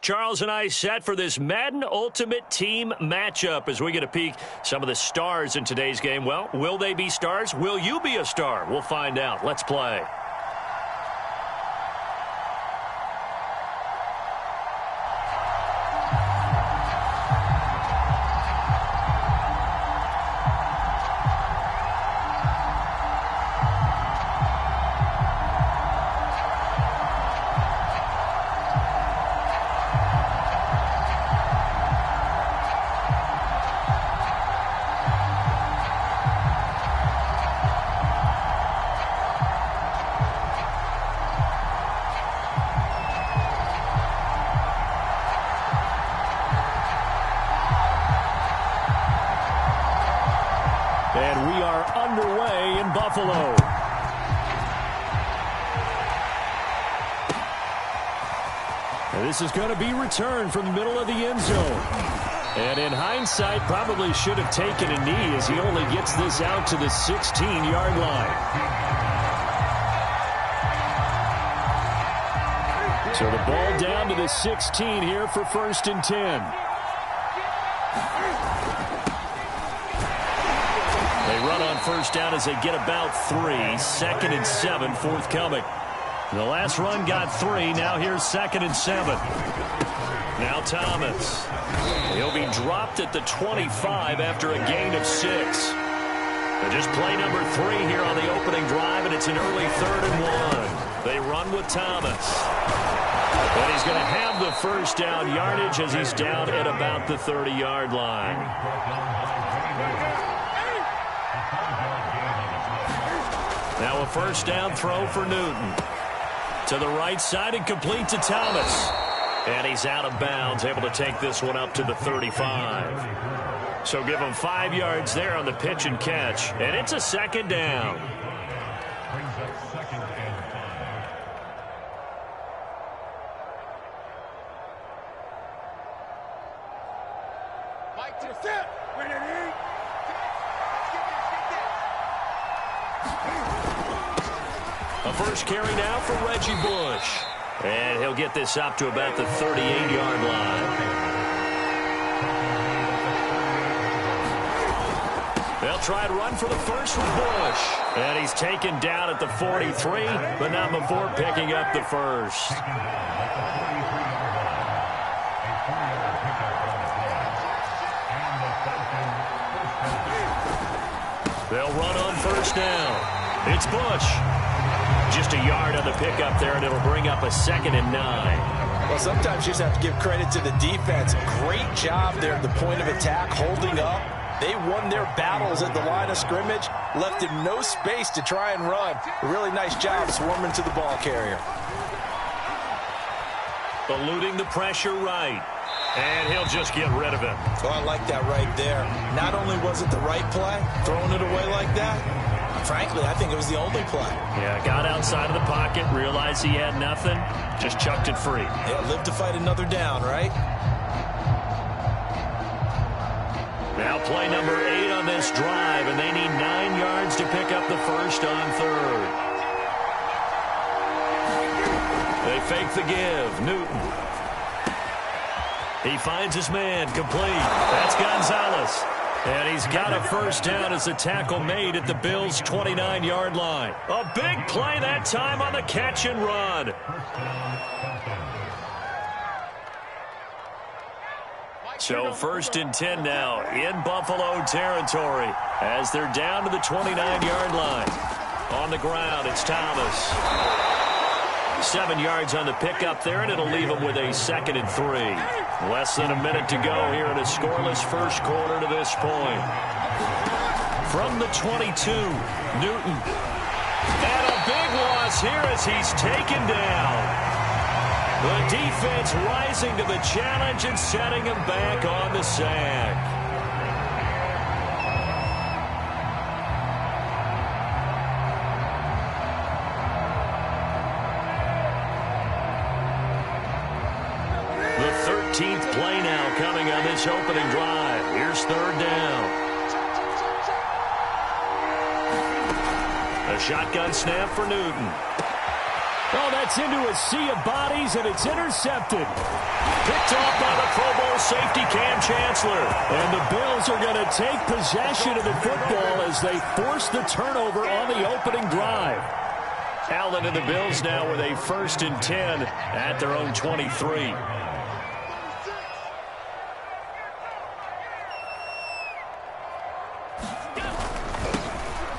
Charles and I set for this Madden Ultimate Team matchup as we get a peek some of the stars in today's game. Well, will they be stars? Will you be a star? We'll find out. Let's play. And we are underway in Buffalo. And this is going to be returned from the middle of the end zone. And in hindsight, probably should have taken a knee as he only gets this out to the 16-yard line. So the ball down to the 16 here for 1st and 10. They run on 1st down as they get about 3. 2nd and 7 forthcoming. The last run got 3. Now here's 2nd and 7. Now Thomas. He'll be dropped at the 25 after a gain of 6. And just play number 3 here on the opening drive, and it's an early 3rd and 1. They run with Thomas. And he's going to have the 1st down yardage as he's down at about the 30-yard line. Now a 1st down throw for Newton. To the right side and complete to Thomas. And he's out of bounds, able to take this one up to the 35. So give him 5 yards there on the pitch and catch. And it's a 2nd down. A 1st carry now for Reggie Bush. And he'll get this up to about the 38-yard line. They'll try to run for the 1st with Bush. And he's taken down at the 43, but not before picking up the 1st. They'll run on 1st down. It's Bush. Just a yard on the pickup there, and it'll bring up a 2nd and 9. Well, sometimes you just have to give credit to the defense. Great job there at the point of attack, holding up. They won their battles at the line of scrimmage, left him no space to try and run. A really nice job swarming to the ball carrier. Eluding the pressure right. And he'll just get rid of it. Oh, I like that right there. Not only was it the right play, throwing it away like that, frankly, I think it was the only play. Yeah, got outside of the pocket, realized he had nothing, just chucked it free. Yeah, live to fight another down, right? Now play number 8 on this drive, and they need 9 yards to pick up the 1st on 3rd. They fake the give. Newton. He finds his man, complete. That's Gonzalez. And he's got a 1st down as the tackle made at the Bills' 29-yard line. A big play that time on the catch and run. So 1st and 10 now in Buffalo territory as they're down to the 29-yard line. On the ground, it's Thomas. 7 yards on the pickup there, and it'll leave him with a 2nd and 3. Less than a minute to go here in a scoreless 1st quarter to this point. From the 22, Newton. And a big loss here as he's taken down. The defense rising to the challenge and setting him back on the sack. The 13th play now coming on this opening drive. Here's 3rd down. A shotgun snap for Newton. Oh, that's into a sea of bodies, and it's intercepted. Picked off by the Pro Bowl safety Cam Chancellor. And the Bills are going to take possession of the football as they force the turnover on the opening drive. Allen and the Bills now with a 1st and 10 at their own 23.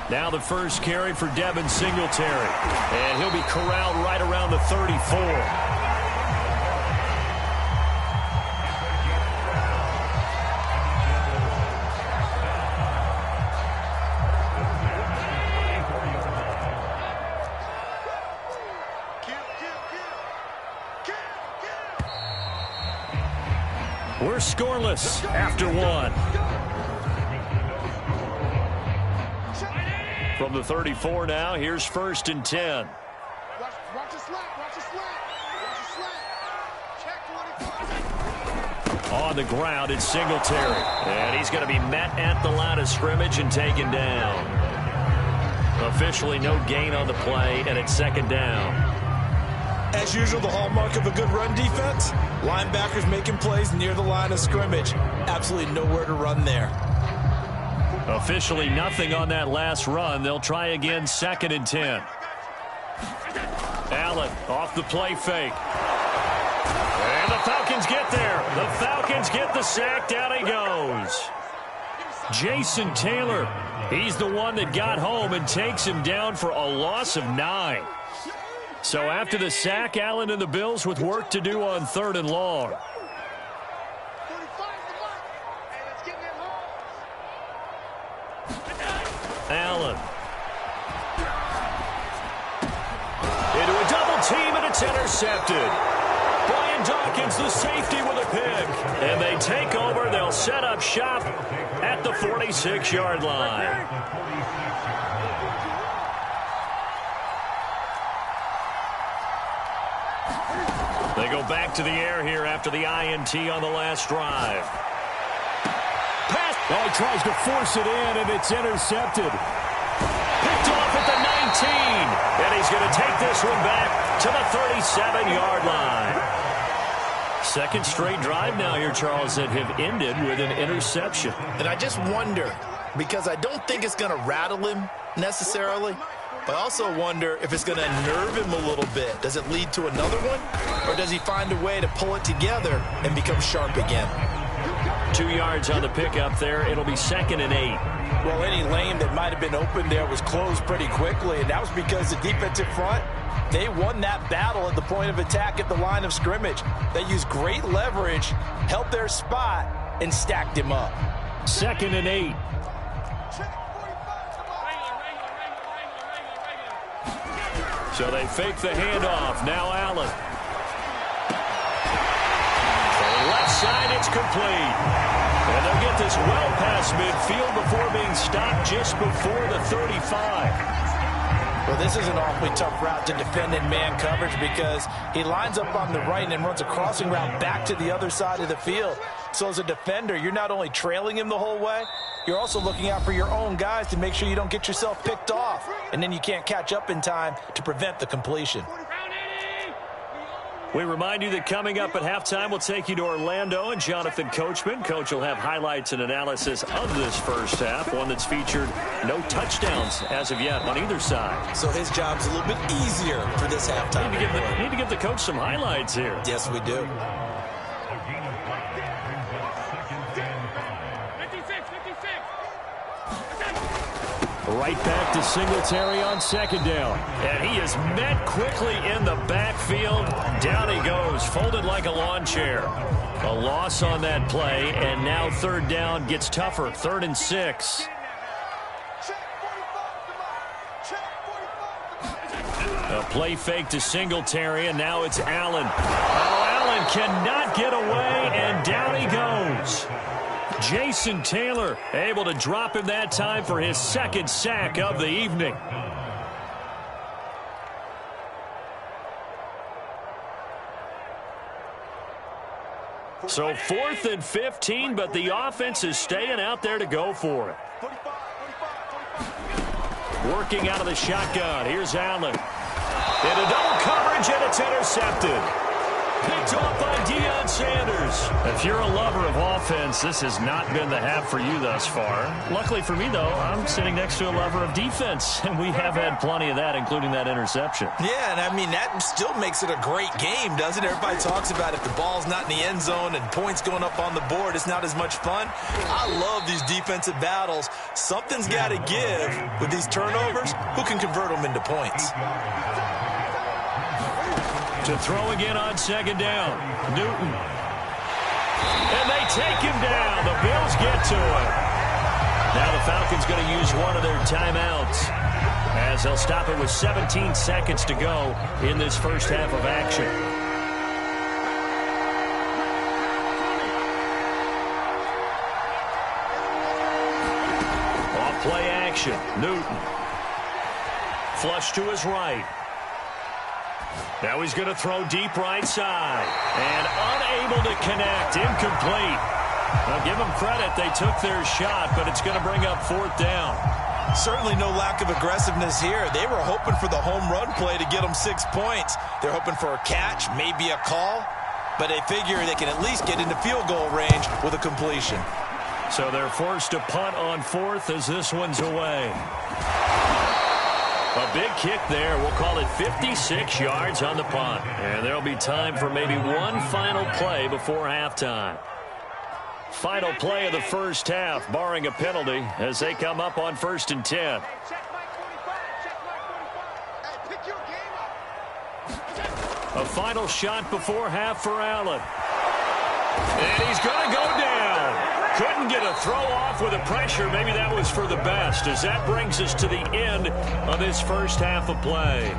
Now the first carry for Devin Singletary. And he'll be corralled right around the 34. We're scoreless after one. From the 34 now, here's 1st and 10. Watch the slap, watch the slap. Watch the slap. Check 25. On the ground, it's Singletary. And he's going to be met at the line of scrimmage and taken down. Officially no gain on the play, and it's 2nd down. As usual, the hallmark of a good run defense, linebackers making plays near the line of scrimmage. Absolutely nowhere to run there. Officially nothing on that last run. They'll try again, 2nd and 10. Allen off the play fake. And the Falcons get there. The Falcons get the sack. Down he goes. Jason Taylor, he's the one that got home and takes him down for a loss of 9. So after the sack, Allen and the Bills with work to do on 3rd and long. Allen. Into a double team, and it's intercepted. Brian Dawkins, the safety, with a pick. And they take over. They'll set up shop at the 46-yard line. They go back to the air here after the INT on the last drive. Oh, he tries to force it in, and it's intercepted. Picked off at the 19. And he's going to take this one back to the 37-yard line. 2nd straight drive now here, Charles, that have ended with an interception. And I just wonder, because I don't think it's going to rattle him necessarily, but I also wonder if it's going to nerve him a little bit. Does it lead to another one? Or does he find a way to pull it together and become sharp again? 2 yards on the pickup there. It'll be 2nd and 8. Well, any lane that might have been open there was closed pretty quickly, and that was because the defensive front, they won that battle at the point of attack at the line of scrimmage. They used great leverage, held their spot, and stacked him up. 2nd and 8. So they fake the handoff. Now Allen. Left side, it's complete. And they'll get this well past midfield before being stopped just before the 35. Well, this is an awfully tough route to defend in man coverage because he lines up on the right and then runs a crossing route back to the other side of the field. So as a defender, you're not only trailing him the whole way, you're also looking out for your own guys to make sure you don't get yourself picked off. And then you can't catch up in time to prevent the completion. We remind you that coming up at halftime, we'll take you to Orlando and Jonathan Coachman. Coach will have highlights and analysis of this first half, one that's featured no touchdowns as of yet on either side. So his job's a little bit easier for this halftime. Need to give the coach some highlights here. Yes, we do. Right back to Singletary on 2nd down. And he is met quickly in the backfield. Down he goes, folded like a lawn chair. A loss on that play, and now 3rd down gets tougher. 3rd and 6. A play fake to Singletary, and now it's Allen. Oh, Allen cannot get away, and down he goes. Jason Taylor able to drop him that time for his 2nd sack of the evening. So 4th and 15, but the offense is staying out there to go for it. Working out of the shotgun. Here's Allen. Into double coverage, and it's intercepted. Picked off by Deion Sanders. If you're a lover of offense, this has not been the half for you thus far. Luckily for me, though, I'm sitting next to a lover of defense, and we have had plenty of that, including that interception. Yeah, and I mean, that still makes it a great game, doesn't it? Everybody talks about if the ball's not in the end zone and points going up on the board, it's not as much fun. I love these defensive battles. Something's got to give with these turnovers. Who can convert them into points? To throw again on second down. Newton. And they take him down. The Bills get to him. Now the Falcons going to use one of their timeouts as they'll stop it with 17 seconds to go in this first half of action. Off play action. Newton. Flush to his right. Now he's going to throw deep right side. And unable to connect. Incomplete. Now give them credit. They took their shot, but it's going to bring up fourth down. Certainly no lack of aggressiveness here. They were hoping for the home run play to get them 6 points. They're hoping for a catch, maybe a call, but they figure they can at least get into field goal range with a completion. So they're forced to punt on fourth as this one's away. A big kick there. We'll call it 56 yards on the punt. And there'll be time for maybe one final play before halftime. Final play of the first half, barring a penalty, as they come up on 1st and 10. A final shot before half for Allen. And he's going to go down. Couldn't get a throw off with the pressure. Maybe that was for the best, as that brings us to the end of this first half of play.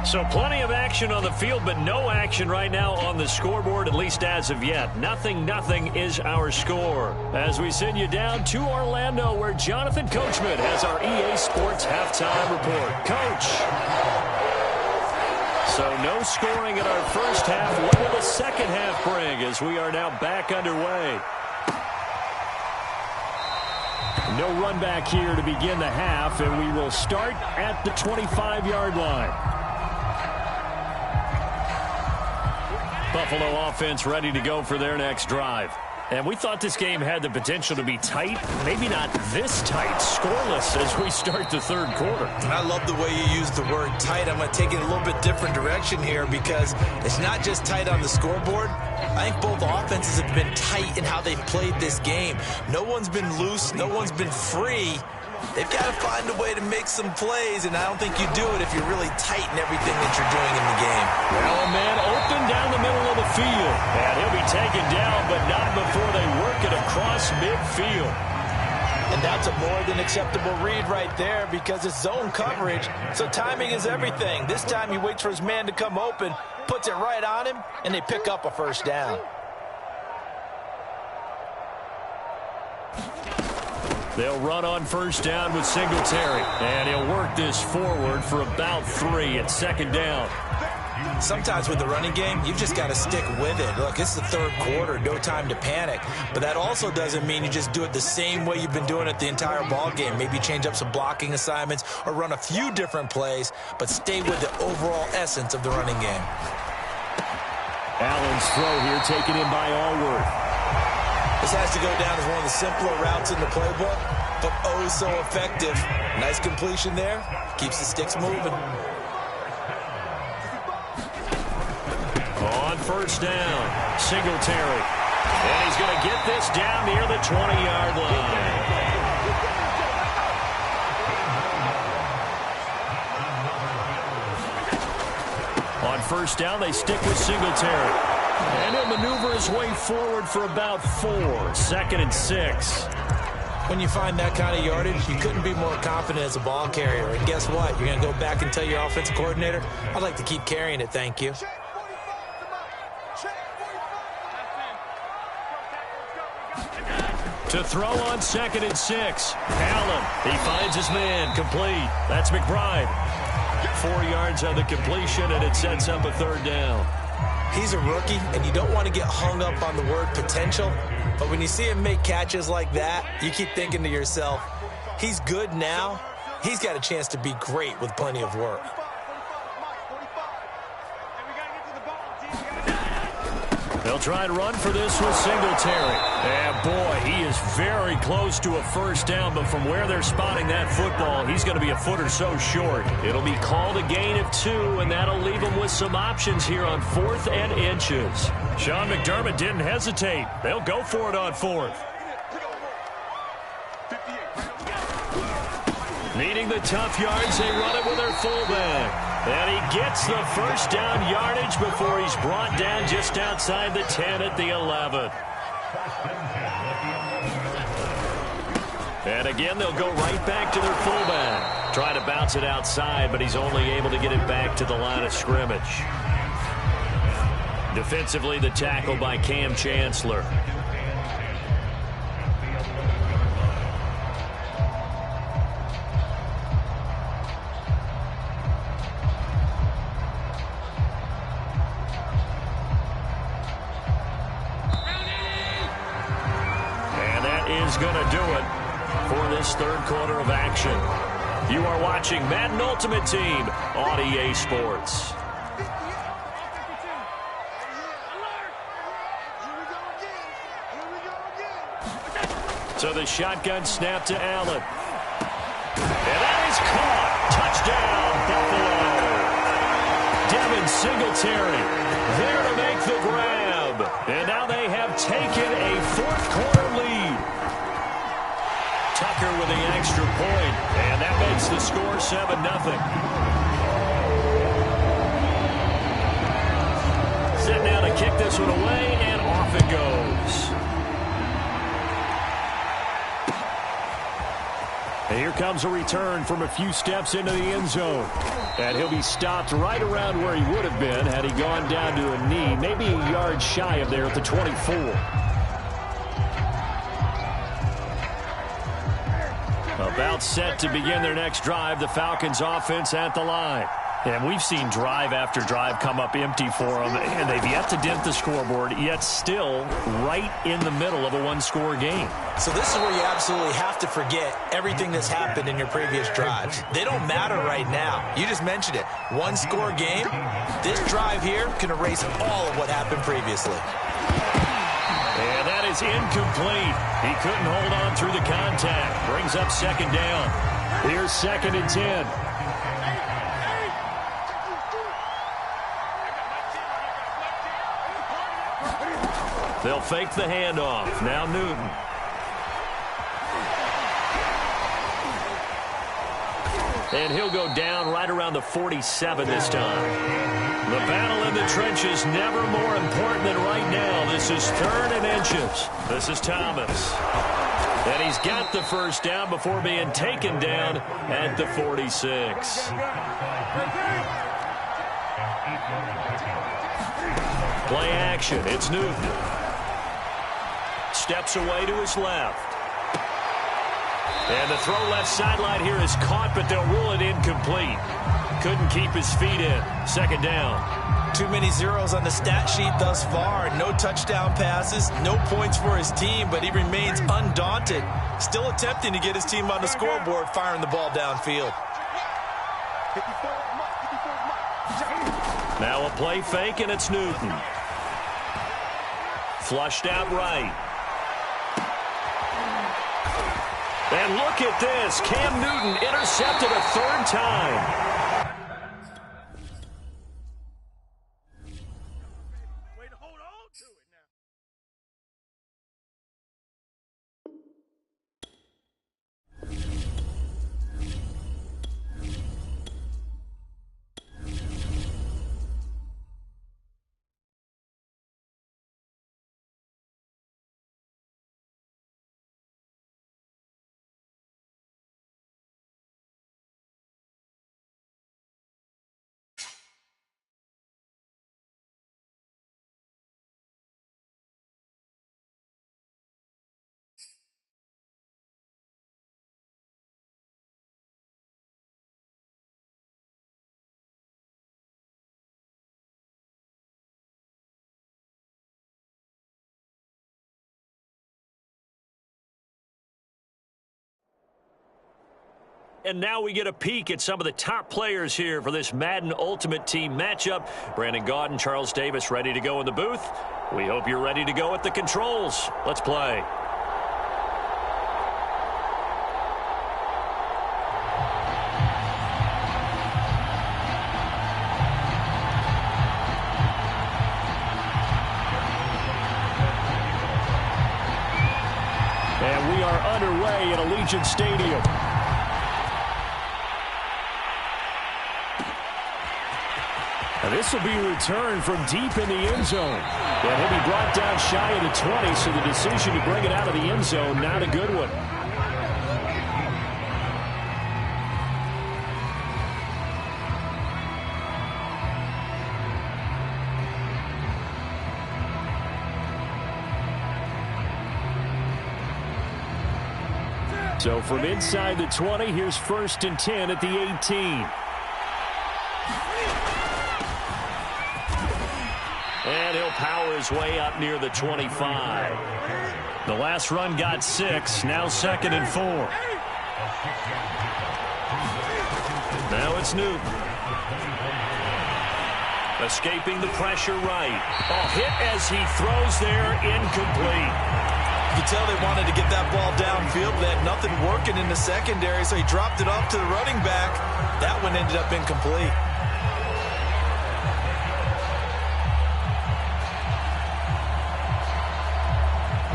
So plenty of action on the field, but no action right now on the scoreboard, at least as of yet. 0-0 is our score. As we send you down to Orlando, where Jonathan Coachman has our EA Sports halftime report. Coach. So no scoring in our first half. What will the second half bring as we are now back underway? No run back here to begin the half, and we will start at the 25-yard line. Buffalo offense ready to go for their next drive. And we thought this game had the potential to be tight, maybe not this tight, scoreless as we start the third quarter. I love the way you use the word tight. I'm going to take it a little bit different direction here because it's not just tight on the scoreboard. I think both offenses have been tight in how they've played this game. No one's been loose. No one's been free. They've got to find a way to make some plays, and I don't think you do it if you're really tight in everything that you're doing in the game. Well, a man open down the middle of the field, and he'll be taken down, but not before they work it across midfield. And that's a more than acceptable read right there because it's zone coverage, so timing is everything. This time he waits for his man to come open, puts it right on him, and they pick up a first down. They'll run on first down with Singletary, and he'll work this forward for about 3 at second down. Sometimes with the running game, you've just got to stick with it. Look, it's the third quarter, no time to panic. But that also doesn't mean you just do it the same way you've been doing it the entire ball game. Maybe change up some blocking assignments or run a few different plays, but stay with the overall essence of the running game. Allen's throw here taken in by Allworth. This has to go down as one of the simpler routes in the playbook, but oh so effective. Nice completion there. Keeps the sticks moving. On first down, Singletary. And he's going to get this down near the 20-yard line. On first down, they stick with Singletary. And he'll maneuver his way forward for about 4. 2nd and 6. When you find that kind of yardage, you couldn't be more confident as a ball carrier. And guess what? You're going to go back and tell your offensive coordinator, I'd like to keep carrying it, thank you. To throw on 2nd and 6. Allen, he finds his man, complete. That's McBride. 4 yards on the completion, and it sets up a third down. He's a rookie, and you don't want to get hung up on the word potential. But when you see him make catches like that, you keep thinking to yourself, he's good now. He's got a chance to be great with plenty of work. They'll try and run for this with Singletary. And, boy, he is very close to a first down, but from where they're spotting that football, he's going to be a foot or so short. It'll be called a gain of 2, and that'll leave them with some options here on 4th and inches. Sean McDermott didn't hesitate. They'll go for it on 4th. Needing the tough yards, they run it with their fullback. And he gets the first down yardage before he's brought down just outside the 10 at the 11. And again, they'll go right back to their fullback. Try to bounce it outside, but he's only able to get it back to the line of scrimmage. Defensively, the tackle by Cam Chancellor. Is going to do it for this third quarter of action. You are watching Madden Ultimate Team on EA Sports. So the shotgun snap to Allen. And that is caught. Touchdown, Buffalo. Devin Singletary there to make the grab. And now they have taken a fourth quarter lead. Tucker with the extra point, and that makes the score 7-0. Set now to kick this one away, and off it goes. And here comes a return from a few steps into the end zone. And he'll be stopped right around where he would have been had he gone down to a knee, maybe a yard shy of there at the 24. About set to begin their next drive, the Falcons offense at the line. And we've seen drive after drive come up empty for them, and they've yet to dent the scoreboard, yet still right in the middle of a one-score game. So this is where you absolutely have to forget everything that's happened in your previous drives. They don't matter right now. You just mentioned it. One-score game. This drive here can erase all of what happened previously. And that is incomplete. He couldn't hold on through the contact. Brings up second down. Here's 2nd and 10. They'll fake the handoff. Now Newton. And he'll go down right around the 47 this time. The battle in the trenches never more important than right now. This is 3rd and inches. This is Thomas. And he's got the first down before being taken down at the 46. Play action. It's Newton. Steps away to his left. And the throw left sideline here is caught, but they'll rule it incomplete. Couldn't keep his feet in. 2nd down. Too many zeros on the stat sheet thus far. No touchdown passes, no points for his team, but he remains undaunted. Still attempting to get his team on the scoreboard, firing the ball downfield. Now a play fake, and it's Newton. Flushed out right. And look at this. Cam Newton intercepted a 3rd time. and now we get a peek at some of the top players here for this Madden Ultimate Team matchup. Brandon Gaudin, Charles Davis ready to go in the booth. We hope you're ready to go at the controls. Let's play. And we are underway at Allegiant Stadium. And this will be returned from deep in the end zone. And he'll be brought down shy of the 20, so the decision to bring it out of the end zone, not a good one. So from inside the 20, here's 1st and 10 at the 18. And he'll power his way up near the 25. The last run got 6, now 2nd and 4. Now it's Newton. Escaping the pressure right. A hit as he throws there, incomplete. You can tell they wanted to get that ball downfield. They had nothing working in the secondary, so he dropped it off to the running back. That one ended up incomplete.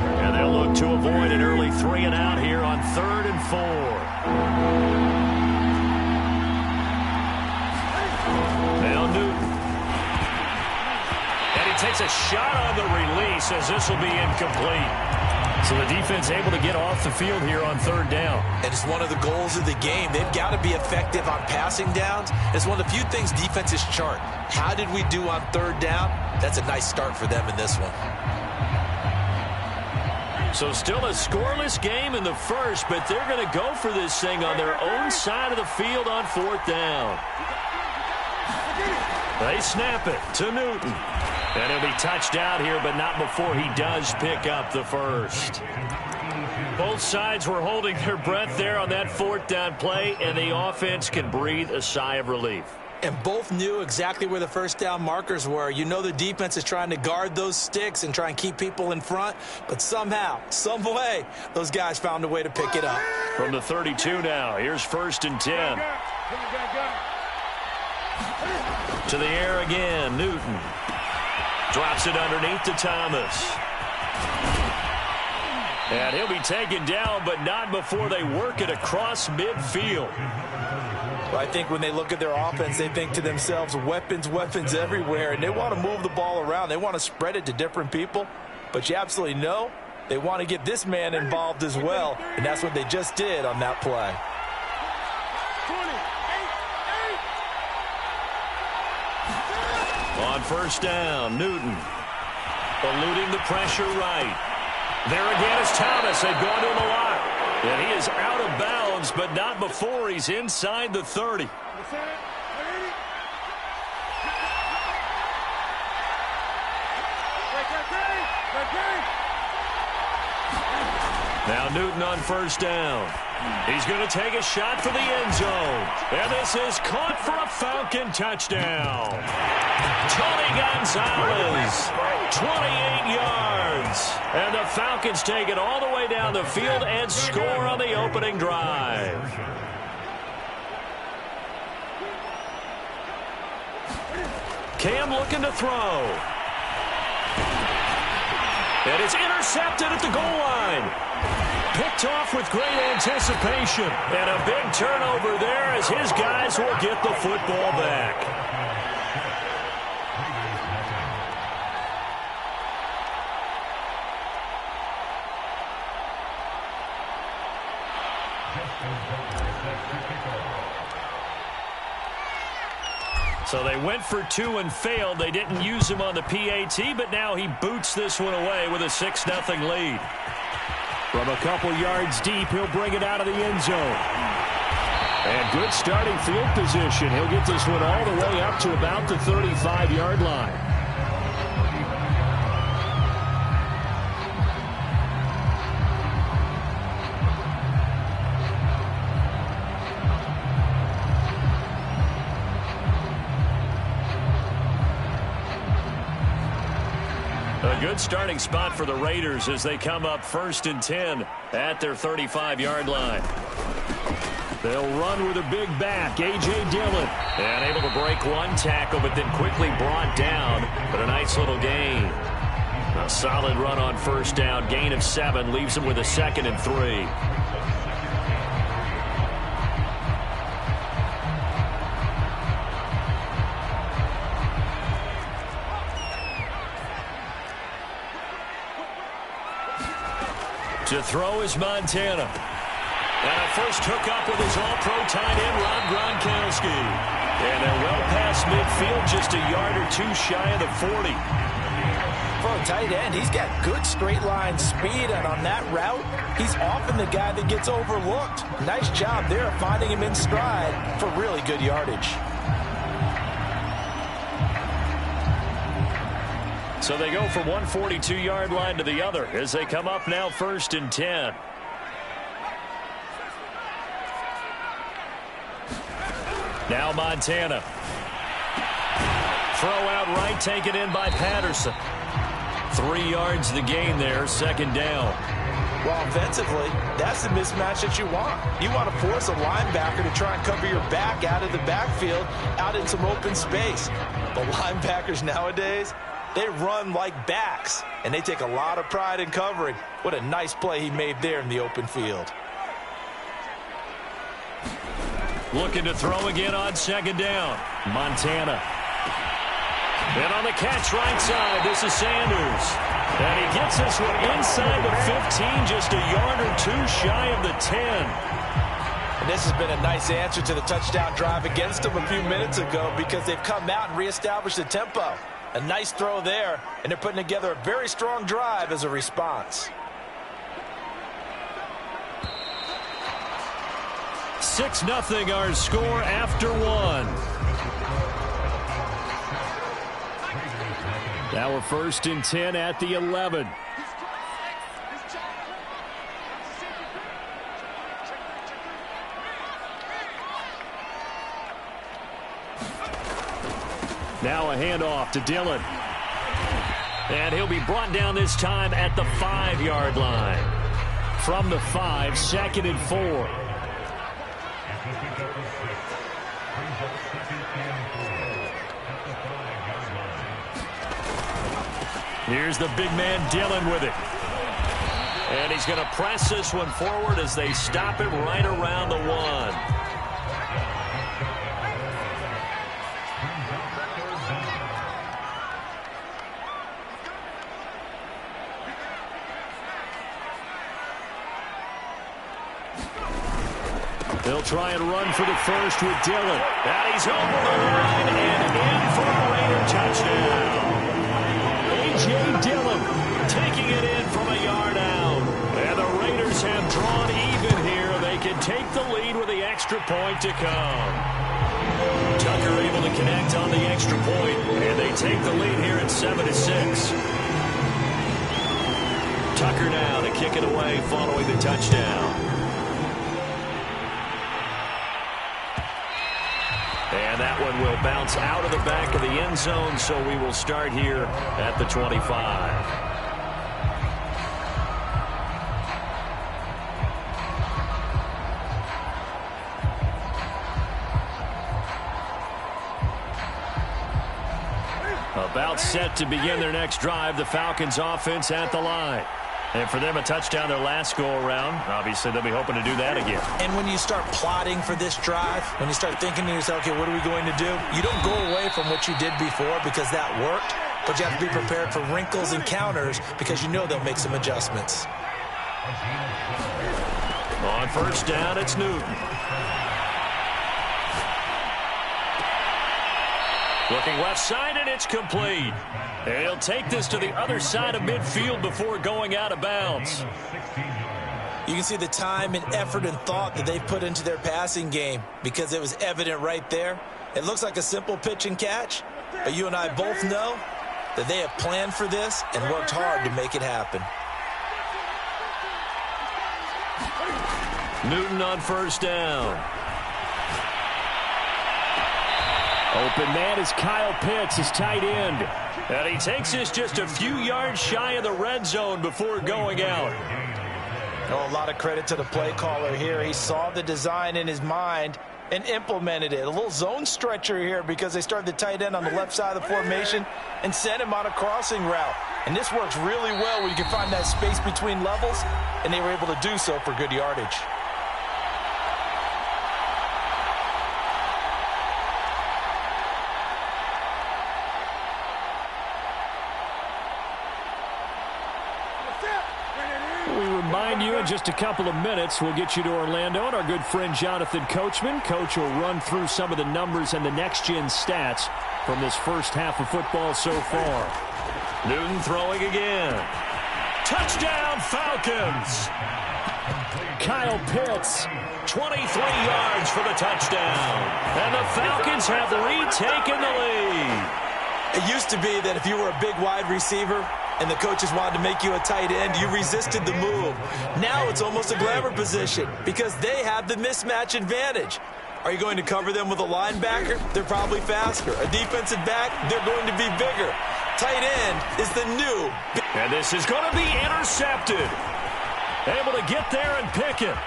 And they'll look to avoid an early 3 and out here on 3rd and 4. Now Newton. And he takes a shot on the release as this will be incomplete. So the defense able to get off the field here on 3rd down. And it's one of the goals of the game. They've got to be effective on passing downs. It's one of the few things defenses chart. How did we do on 3rd down? That's a nice start for them in this one. So still a scoreless game in the first, but they're going to go for this thing on their own side of the field on 4th down. They snap it to Newton. And he'll be touched out here, but not before he does pick up the first. Both sides were holding their breath there on that 4th down play, and the offense can breathe a sigh of relief. And both knew exactly where the 1st down markers were. You know the defense is trying to guard those sticks and try and keep people in front, but somehow, some way, those guys found a way to pick it up. From the 32 now, here's 1st and 10. To the air again, Newton. Drops it underneath to Thomas. And he'll be taken down, but not before they work it across midfield. Well, I think when they look at their offense, they think to themselves, weapons, weapons everywhere, and they want to move the ball around. They want to spread it to different people, but you absolutely know they want to get this man involved as well, and that's what they just did on that play. On 1st down, Newton eluding the pressure right. There again is Thomas. They've gone to him a lot. And he is out of bounds, but not before he's inside the 30. Now Newton on 1st down. He's going to take a shot for the end zone. And this is caught for a Falcon touchdown. Tony Gonzalez, 28 yards. And the Falcons take it all the way down the field and score on the opening drive. Cam looking to throw. And it's intercepted at the goal line. Picked off with great anticipation. And a big turnover there as his guys will get the football back. So they went for 2 and failed. They didn't use him on the PAT, but now he boots this one away with a 6-0 lead. From a couple yards deep, he'll bring it out of the end zone. And good starting field position. He'll get this one all the way up to about the 35-yard line. Good starting spot for the Raiders as they come up 1st and 10 at their 35-yard line. They'll run with a big back, A.J. Dillon. And able to break one tackle, but then quickly brought down. But a nice little gain. A solid run on 1st down. Gain of 7 leaves him with a 2nd and 3. To throw is Montana. And a first hookup with his all-pro tight end, Rob Gronkowski. And they're well past midfield, just a yard or two shy of the 40. For a tight end, he's got good straight line speed, and on that route, he's often the guy that gets overlooked. Nice job there finding him in stride for really good yardage. So they go from one 42-yard line to the other as they come up now 1st and 10. Now Montana. Throw out right, taken in by Patterson. 3 yards the gain there, 2nd down. Well, offensively, that's the mismatch that you want. You want to force a linebacker to try and cover your back out of the backfield, out in some open space. But linebackers nowadays, they run like backs, and they take a lot of pride in covering. What a nice play he made there in the open field. Looking to throw again on 2nd down. Montana. And on the catch right side, this is Sanders. And he gets this one inside the 15, just a yard or two shy of the 10. And this has been a nice answer to the touchdown drive against them a few minutes ago because they've come out and reestablished the tempo. A nice throw there, and they're putting together a very strong drive as a response. 6-0 our score after 1. Now we're 1st and 10 at the 11. Now a handoff to Dillon. And he'll be brought down this time at the 5-yard line. From the 5, 2nd and 4. Here's the big man Dillon with it. And he's going to press this one forward as they stop him right around the 1. They'll try and run for the first with Dillon. And he's over the line and in for a Raider touchdown. A.J. Dillon taking it in from a yard out. And the Raiders have drawn even here. They can take the lead with the extra point to come. Tucker able to connect on the extra point, and they take the lead here at 7-6. Tucker now to kick it away following the touchdown. And that one will bounce out of the back of the end zone, so we will start here at the 25. About set to begin their next drive, the Falcons offense at the line. And for them, a touchdown their last go-around. Obviously, they'll be hoping to do that again. And when you start plotting for this drive, when you start thinking to yourself, okay, what are we going to do? You don't go away from what you did before because that worked, but you have to be prepared for wrinkles and counters because you know they'll make some adjustments. On 1st down, it's Newton. Looking left side, and it's complete. And he'll take this to the other side of midfield before going out of bounds. You can see the time and effort and thought that they've put into their passing game because it was evident right there. It looks like a simple pitch and catch, but you and I both know that they have planned for this and worked hard to make it happen. Newton on 1st down. Open man is Kyle Pitts, his tight end. And he takes this just a few yards shy of the red zone before going out. Oh, a lot of credit to the play caller here. He saw the design in his mind and implemented it. A little zone stretcher here because they started the tight end on the left side of the formation and sent him on a crossing route. And this works really well when you can find that space between levels, and they were able to do so for good yardage. We remind you in just a couple of minutes, we'll get you to Orlando and our good friend Jonathan Coachman. Coach will run through some of the numbers and the next-gen stats from this first half of football so far. Newton throwing again. Touchdown, Falcons! Kyle Pitts. 23 yards for the touchdown. And the Falcons have retaken the lead. It used to be that if you were a big wide receiver and the coaches wanted to make you a tight end, you resisted the move. Now it's almost a glamour position because they have the mismatch advantage. Are you going to cover them with a linebacker? They're probably faster. A defensive back? They're going to be bigger. Tight end is the new. And this is going to be intercepted. Able to get there and pick it.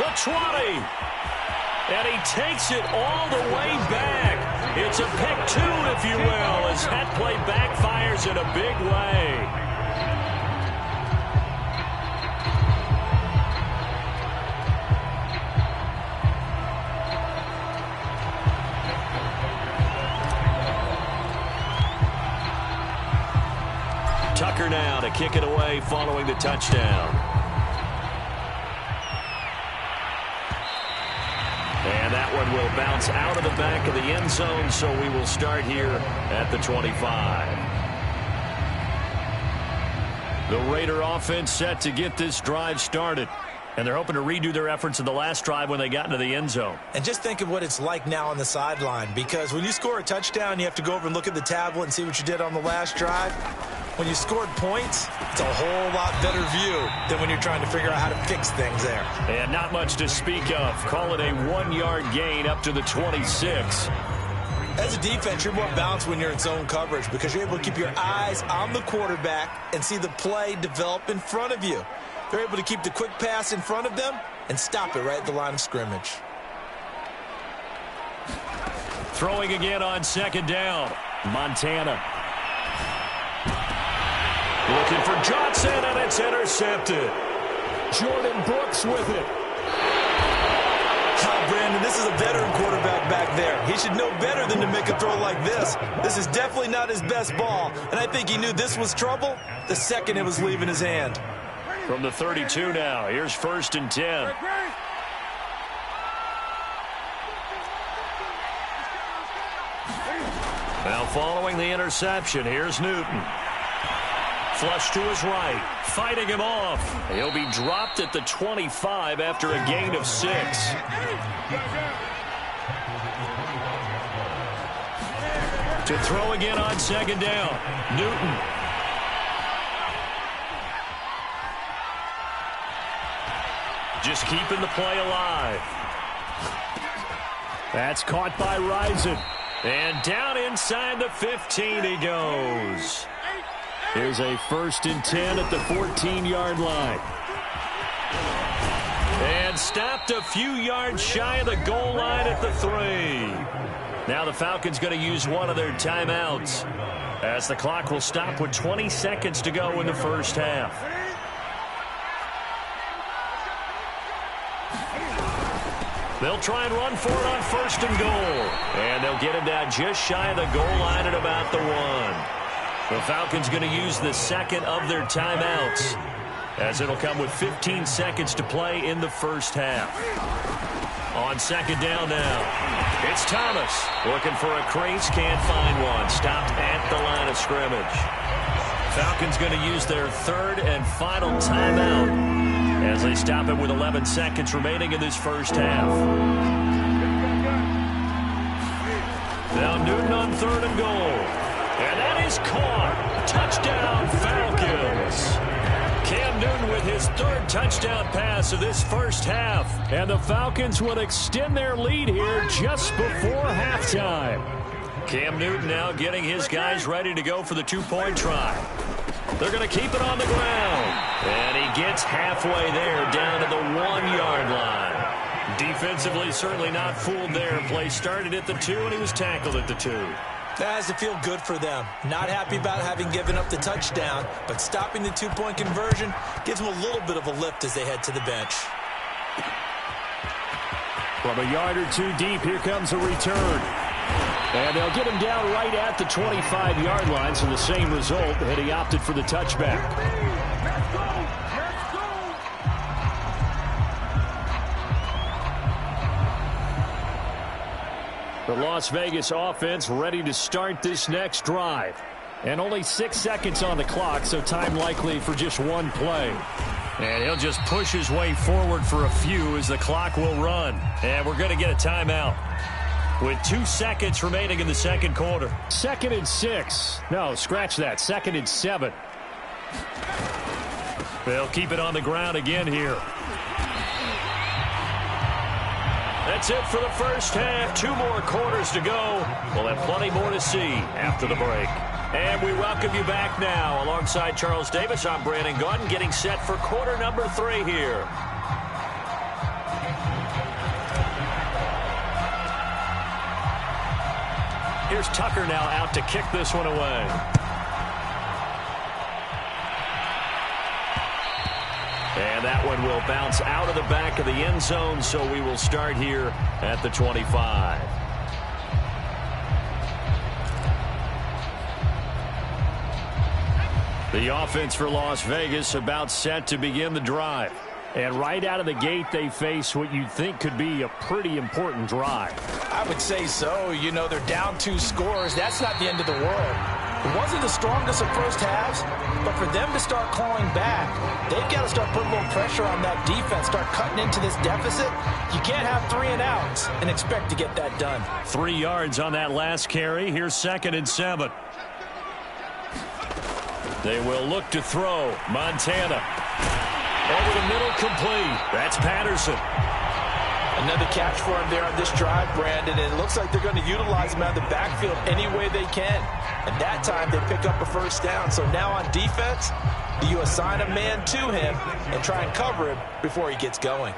The 20. And he takes it all the way back. It's a pick two, if you will, as that play backfires in a big way. Tucker now to kick it away following the touchdown. And that one will bounce out of the back of the end zone, so we will start here at the 25. The Raider offense set to get this drive started. And they're hoping to redo their efforts in the last drive when they got into the end zone. And just think of what it's like now on the sideline, because when you score a touchdown, you have to go over and look at the tablet and see what you did on the last drive. When you scored points, it's a whole lot better view than when you're trying to figure out how to fix things there. And not much to speak of. Call it a 1-yard gain up to the 26. As a defense, you're more balanced when you're in zone coverage because you're able to keep your eyes on the quarterback and see the play develop in front of you. They're able to keep the quick pass in front of them and stop it right at the line of scrimmage. Throwing again on second down. Montana. Looking for Johnson, and it's intercepted. Jordan Brooks with it. Brandon, this is a veteran quarterback back there. He should know better than to make a throw like this. This is definitely not his best ball, and I think he knew this was trouble the second it was leaving his hand. From the 32 now, here's 1st and 10. Now following the interception, here's Newton. Flush to his right, fighting him off. He'll be dropped at the 25 after a gain of 6. To throw again on second down, Newton. Just keeping the play alive. That's caught by Rison. And down inside the 15 he goes. Here's a 1st and 10 at the 14-yard line. And stopped a few yards shy of the goal line at the 3. Now the Falcons going to use one of their timeouts as the clock will stop with 20 seconds to go in the first half. They'll try and run for it on 1st and goal. And they'll get him down just shy of the goal line at about the 1. The Falcons going to use the second of their timeouts as it'll come with 15 seconds to play in the first half. On second down now, it's Thomas looking for a crease, can't find one. Stopped at the line of scrimmage. Falcons going to use their 3rd and final timeout as they stop it with 11 seconds remaining in this first half. Now Newton on 3rd and goal. And that is caught. Touchdown, Falcons. Cam Newton with his third touchdown pass of this first half. And the Falcons will extend their lead here just before halftime. Cam Newton now getting his guys ready to go for the two-point try. They're going to keep it on the ground. And he gets halfway there down to the 1-yard line. Defensively, certainly not fooled there. Play started at the 2, and he was tackled at the 2. That has to feel good for them. Not happy about having given up the touchdown, but stopping the two-point conversion gives them a little bit of a lift as they head to the bench. From a yard or two deep, here comes a return. And they'll get him down right at the 25-yard line, so the same result, and he opted for the touchback. Let's go! The Las Vegas offense ready to start this next drive. And only 6 seconds on the clock, so time likely for just one play. And he'll just push his way forward for a few as the clock will run. And we're going to get a timeout with 2 seconds remaining in the second quarter. 2nd and 6. No, scratch that. 2nd and 7. They'll keep it on the ground again here. That's it for the first half. 2 more quarters to go. We'll have plenty more to see after the break. And we welcome you back now. Alongside Charles Davis, I'm Brandon Gaudin, getting set for quarter number 3 here. Here's Tucker now out to kick this one away. And that one will bounce out of the back of the end zone, so we will start here at the 25. The offense for Las Vegas about set to begin the drive. And right out of the gate, they face what you'd think could be a pretty important drive. I would say so. You know, they're down 2 scores. That's not the end of the world. It wasn't the strongest of first halves, but for them to start clawing back, they've got to start putting a little pressure on that defense, start cutting into this deficit. You can't have 3 and outs and expect to get that done. 3 yards on that last carry. Here's 2nd and 7. They will look to throw. Montana. Over the middle, complete. That's Patterson. Another catch for him there on this drive, Brandon. And it looks like they're going to utilize him out of the backfield any way they can. And that time they pick up a first down. So now on defense, you assign a man to him and try and cover him before he gets going.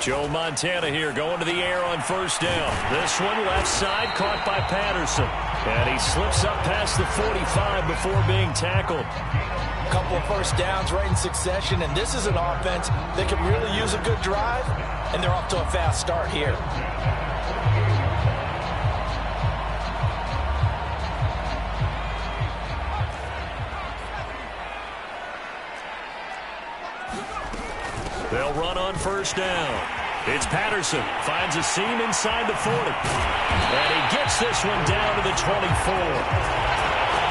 Joe Montana here going to the air on first down. This one left side caught by Patterson. And he slips up past the 45 before being tackled. A couple of first downs right in succession, and this is an offense that could really use a good drive, and they're off to a fast start here. They'll run on first down. It's Patterson. Finds a seam inside the 40. And he gets this one down to the 24.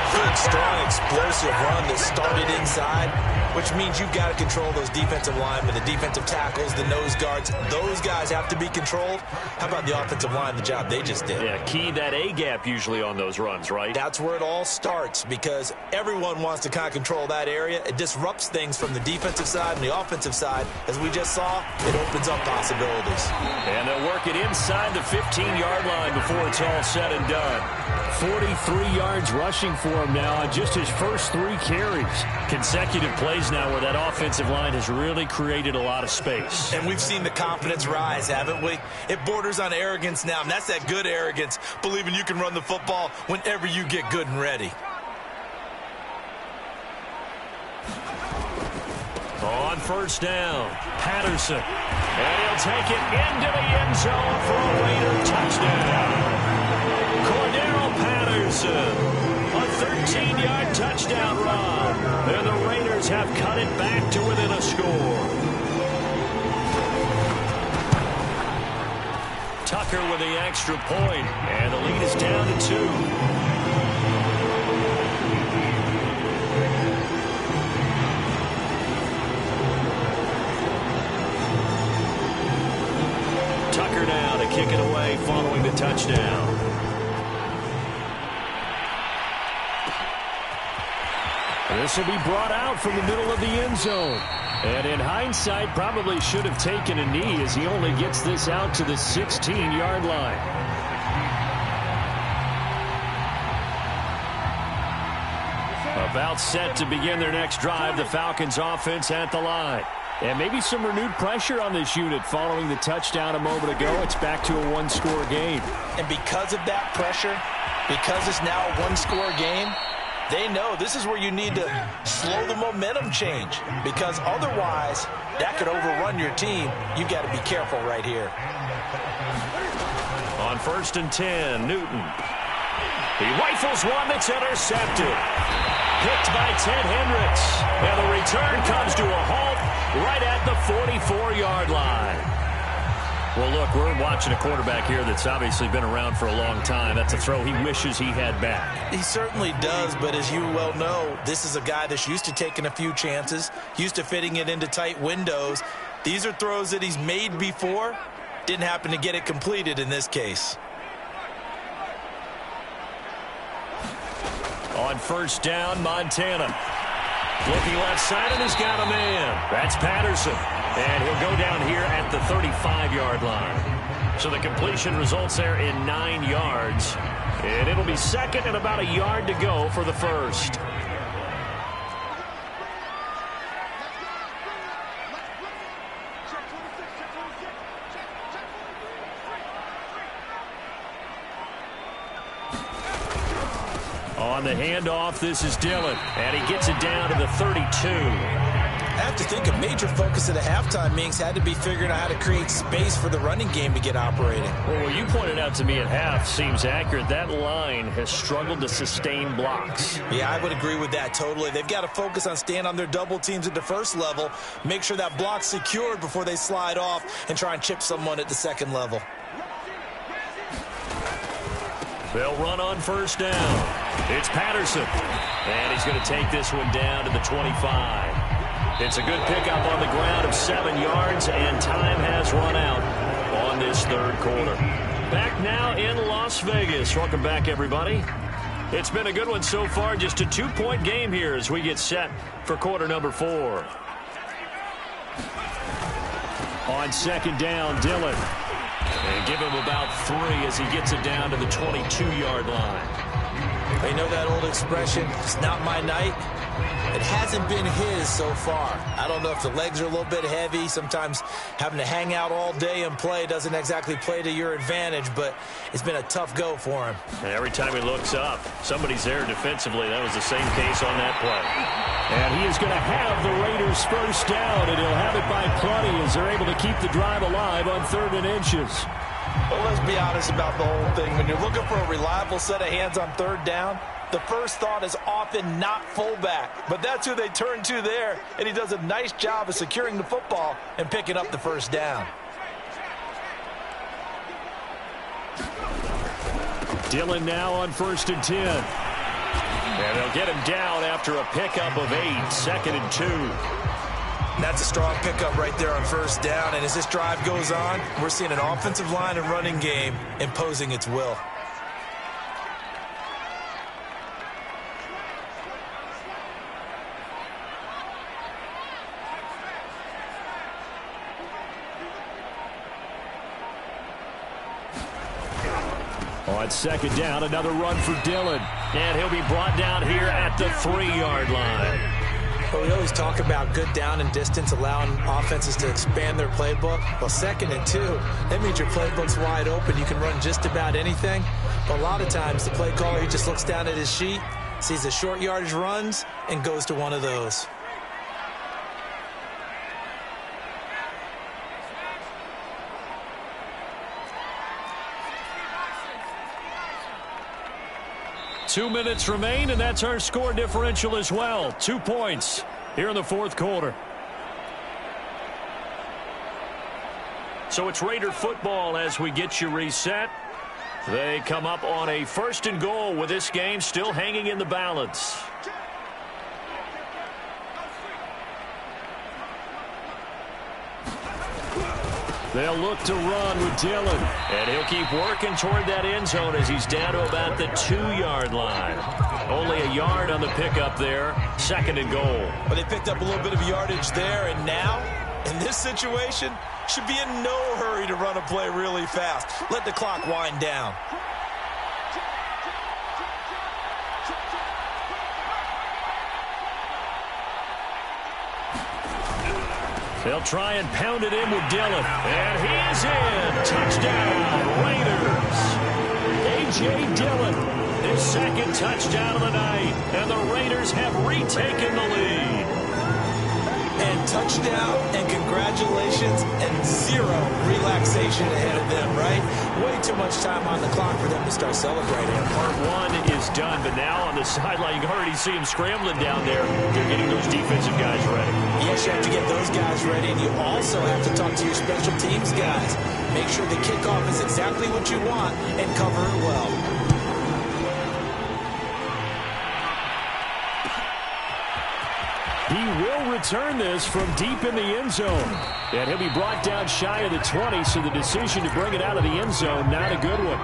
Good, strong, explosive run that started inside, which means you've got to control those defensive linemen, the defensive tackles, the nose guards. Those guys have to be controlled. How about the offensive line, the job they just did? Yeah, key that A-gap usually on those runs, right? That's where it all starts, because everyone wants to kind of control that area. It disrupts things from the defensive side and the offensive side. As we just saw, it opens up possibilities. And they'll work it inside the 15-yard line before it's all said and done. 43 yards rushing for him now on just his first 3 carries. Consecutive plays now where that offensive line has really created a lot of space. And we've seen the confidence rise, haven't we? It borders on arrogance now, and that's that good arrogance, believing you can run the football whenever you get good and ready. On first down, Patterson. And he'll take it into the end zone for a Raider touchdown. Cordero Patterson, a 13-yard touchdown run. And the Raiders have cut it back to within a score. Tucker with the extra point, and the lead is down to 2. Tucker now to kick it away following the touchdown. This will be brought out from the middle of the end zone. And in hindsight, probably should have taken a knee as he only gets this out to the 16-yard line. About set to begin their next drive, the Falcons offense at the line. And maybe some renewed pressure on this unit following the touchdown a moment ago. It's back to a one-score game. And because of that pressure, because it's now a one-score game, they know this is where you need to slow the momentum change, because otherwise that could overrun your team. You've got to be careful right here. On 1st and 10, Newton. He rifles one that's intercepted. Picked by Ted Hendricks. And the return comes to a halt right at the 44-yard line. Well, look, we're watching a quarterback here that's obviously been around for a long time. That's a throw he wishes he had back. He certainly does, but as you well know, this is a guy that's used to taking a few chances, used to fitting it into tight windows. These are throws that he's made before. Didn't happen to get it completed in this case. On 1st down, Montana. Looking left side, and he's got a man. That's Patterson. And he'll go down here at the 35-yard line. So the completion results there in 9 yards. And it'll be second and about a yard to go for the first. On the handoff, this is Dillon. And he gets it down to the 32. I have to think a major focus at the halftime meetings had to be figuring out how to create space for the running game to get operating. Well, what you pointed out to me at half seems accurate. That line has struggled to sustain blocks. Yeah, I would agree with that totally. They've got to focus on staying on their double teams at the first level, make sure that block's secured before they slide off and try and chip someone at the second level. They'll run on 1st down. It's Patterson. And he's going to take this one down to the 25. It's a good pickup on the ground of 7 yards, and time has run out on this third quarter. Back now in Las Vegas. Welcome back, everybody. It's been a good one so far. Just a 2-point game here as we get set for quarter number 4. On 2nd down, Dillon. And give him about 3 as he gets it down to the 22-yard line. They know that old expression, it's not my night. It hasn't been his so far. I don't know if the legs are a little bit heavy. Sometimes having to hang out all day and play doesn't exactly play to your advantage, but it's been a tough go for him. And every time he looks up, somebody's there defensively. That was the same case on that play. And he is going to have the Raiders first down, and he'll have it by plenty as they're able to keep the drive alive on 3rd and inches. Well, let's be honest about the whole thing. When you're looking for a reliable set of hands on 3rd down, the first thought is often not fullback. But that's who they turn to there, and he does a nice job of securing the football and picking up the first down. Dillon now on 1st and 10. And they'll get him down after a pickup of 8, 2nd and 2. That's a strong pickup right there on 1st down, and as this drive goes on, we're seeing an offensive line and running game imposing its will. On 2nd down, another run for Dillon. And he'll be brought down here at the 3-yard line. Well, we always talk about good down and distance, allowing offenses to expand their playbook. Well, 2nd and 2, that means your playbook's wide open. You can run just about anything. But a lot of times, the play caller, he just looks down at his sheet, sees the short yardage runs, and goes to one of those. Two minutes remain, and that's our score differential as well. 2 points here in the 4th quarter. So it's Raider football as we get you reset. They come up on a 1st and goal with this game still hanging in the balance. They'll look to run with Dillon. And he'll keep working toward that end zone as he's down to about the 2-yard line. Only a yard on the pickup there. 2nd and goal. Well, they picked up a little bit of yardage there, and now, in this situation, should be in no hurry to run a play really fast. Let the clock wind down. They'll try and pound it in with Dillon. And he is in. Touchdown, Raiders. A.J. Dillon, his 2nd touchdown of the night. And the Raiders have retaken the lead. And touchdown and congratulations and 0 relaxation ahead of them, right? Way too much time on the clock for them to start celebrating. Part 1 is done, but now on the sideline, you can already see him scrambling down there. They're getting those defensive guys ready. Yes, you have to get those guys ready, and you also have to talk to your special teams guys. Make sure the kickoff is exactly what you want and cover it well. He will return this from deep in the end zone. And he'll be brought down shy of the 20, so the decision to bring it out of the end zone, not a good one.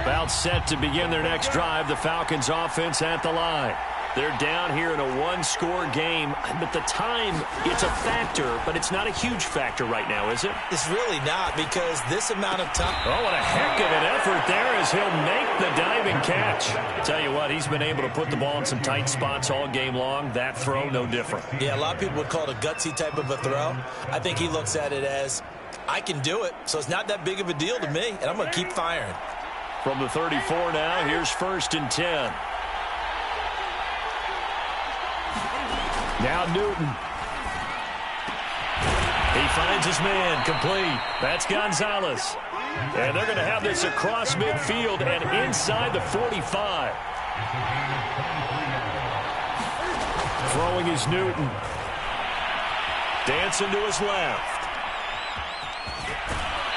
About set to begin their next drive, the Falcons offense at the line. They're down here in a one-score game. But the time, it's a factor, but it's not a huge factor right now, is it? It's really not, because this amount of time... Oh, what a heck of an effort there as he'll make the diving catch. Tell you what, he's been able to put the ball in some tight spots all game long. That throw, no different. Yeah, a lot of people would call it a gutsy type of a throw. I think he looks at it as, I can do it, so it's not that big of a deal to me, and I'm going to keep firing. From the 34 now, here's 1st and 10. Now Newton. He finds his man, complete. That's Gonzalez. And they're going to have this across midfield and inside the 45. Throwing is Newton. Dancing to his left.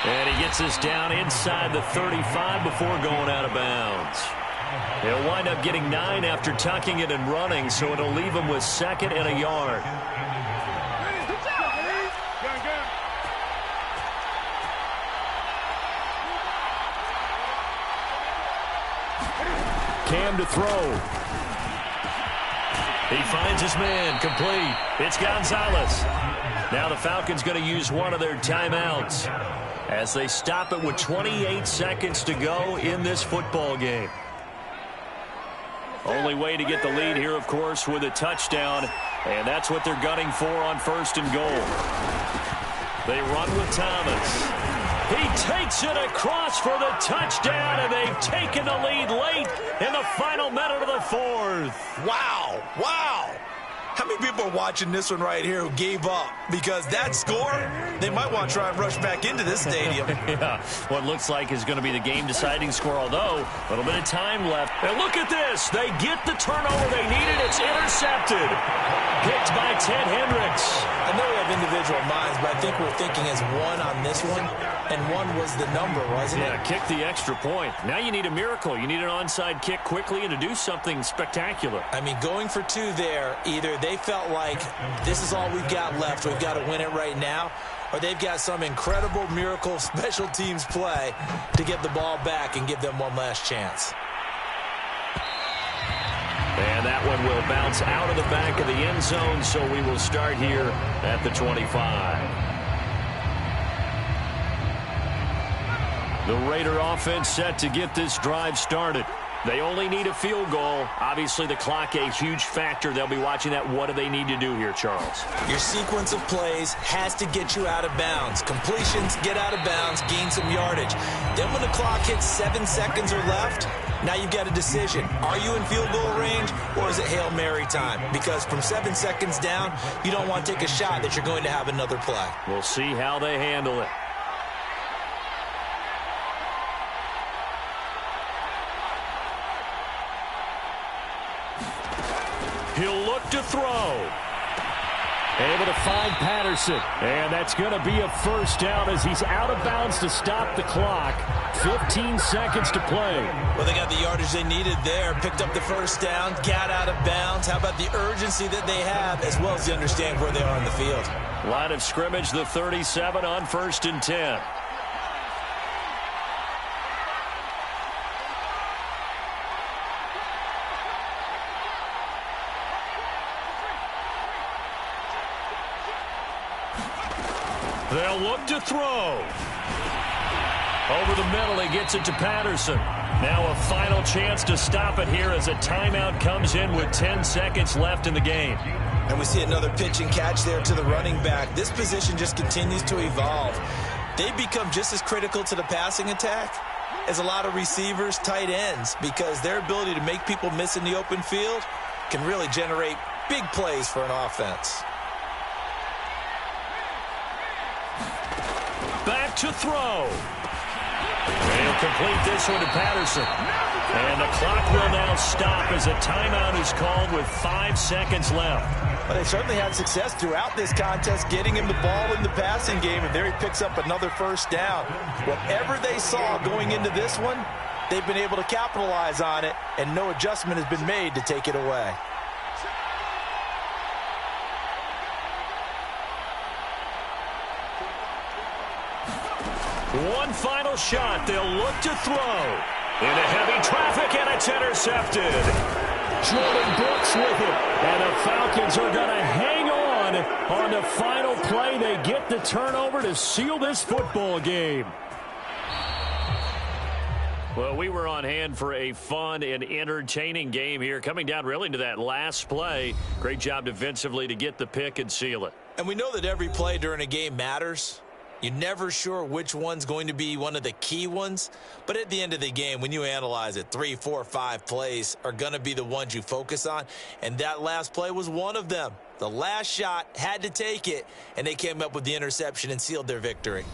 And he gets us down inside the 35 before going out of bounds. He'll wind up getting 9 after tucking it and running, so it'll leave him with 2nd and a yard. Cam to throw. He finds his man, complete. It's Gonzalez. Now the Falcons going to use one of their timeouts as they stop it with 28 seconds to go in this football game. Only way to get the lead here, of course, with a touchdown, and that's what they're gunning for on 1st and goal. They run with Thomas. He takes it across for the touchdown, and they've taken the lead late in the final minute of the 4th. Wow, wow. How many people are watching this one right here who gave up? Because that score, they might want to try and rush back into this stadium. Yeah, what looks like is going to be the game-deciding score, although a little bit of time left. And look at this. They get the turnover they needed. It's intercepted. Picked by Ted Hendricks. I know we have individual minds, but I think we're thinking as 1 on this one, and 1 was the number, wasn't it? Yeah, kick the extra point. Now you need a miracle. You need an onside kick quickly and to do something spectacular. I mean, going for 2 there, either they felt like this is all we've got left, we've got to win it right now, or they've got some incredible miracle special teams play to get the ball back and give them one last chance. And that one will bounce out of the back of the end zone, so we will start here at the 25. The Raider offense set to get this drive started. They only need a field goal. Obviously, the clock a huge factor. They'll be watching that. What do they need to do here, Charles? Your sequence of plays has to get you out of bounds. Completions, get out of bounds, gain some yardage. Then when the clock hits 7 seconds or left, now you've got a decision. Are you in field goal range, or is it Hail Mary time? Because from 7 seconds down, you don't want to take a shot that you're going to have another play. We'll see how they handle it. He'll look to throw. Able to find Patterson. And that's going to be a first down as he's out of bounds to stop the clock. 15 seconds to play. Well, they got the yardage they needed there. Picked up the first down, got out of bounds. How about the urgency that they have, as well as they understand where they are on the field? Line of scrimmage, the 37 on 1st and 10. They'll look to throw. Over the middle, he gets it to Patterson. Now a final chance to stop it here as a timeout comes in with 10 seconds left in the game. And we see another pitch and catch there to the running back. This position just continues to evolve. They become just as critical to the passing attack as a lot of receivers, tight ends, because their ability to make people miss in the open field can really generate big plays for an offense. Back to throw. They'll complete this one to Patterson. And the clock will now stop as a timeout is called with 5 seconds left. But they certainly had success throughout this contest getting him the ball in the passing game, and there he picks up another first down. Whatever they saw going into this one, they've been able to capitalize on it, and no adjustment has been made to take it away. One final shot. They'll look to throw. Into heavy traffic, and it's intercepted. Jordan Brooks with it. And the Falcons are going to hang on the final play. They get the turnover to seal this football game. Well, we were on hand for a fun and entertaining game here. Coming down really to that last play. Great job defensively to get the pick and seal it. And we know that every play during a game matters. You're never sure which one's going to be one of the key ones. But at the end of the game, when you analyze it, 3, 4, 5 plays are going to be the ones you focus on. And that last play was one of them. The last shot had to take it, and they came up with the interception and sealed their victory.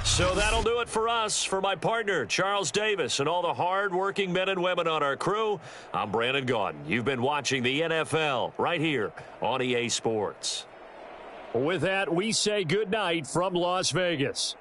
So that'll do it for us. For my partner, Charles Davis, and all the hard-working men and women on our crew, I'm Brandon Gaudin. You've been watching the NFL right here on EA Sports. With that, we say goodnight from Las Vegas.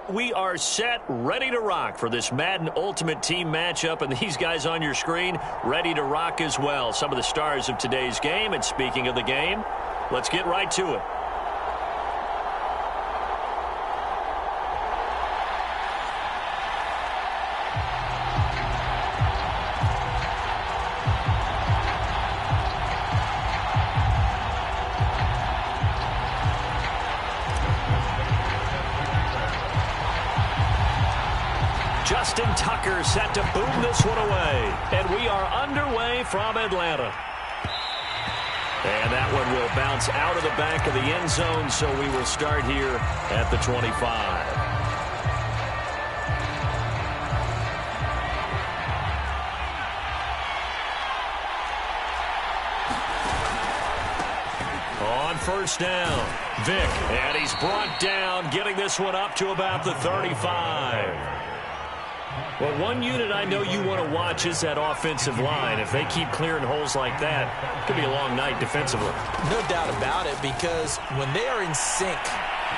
We are set, ready to rock for this Madden Ultimate Team matchup, and these guys on your screen ready to rock as well. Some of the stars of today's game, and speaking of the game, let's get right to it. Justin Tucker set to boom this one away. And we are underway from Atlanta. And that one will bounce out of the back of the end zone, so we will start here at the 25. On first down, Vick, and he's brought down, getting this one up to about the 35. Well, one unit I know you want to watch is that offensive line. If they keep clearing holes like that, it could be a long night defensively. No doubt about it, because when they are in sync,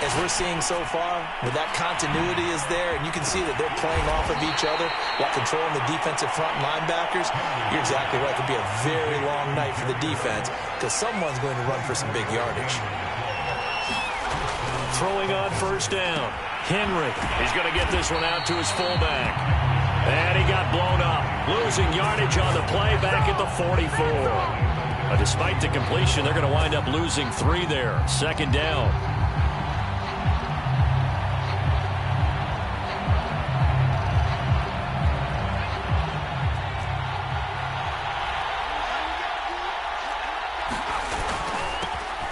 as we're seeing so far, when that continuity is there, and you can see that they're playing off of each other while controlling the defensive front linebackers, you're exactly right. It could be a very long night for the defense because someone's going to run for some big yardage. Throwing on first down, Henry. He's going to get this one out to his fullback. And he got blown up, losing yardage on the play back at the 44. Despite the completion, they're going to wind up losing 3 there. Second down.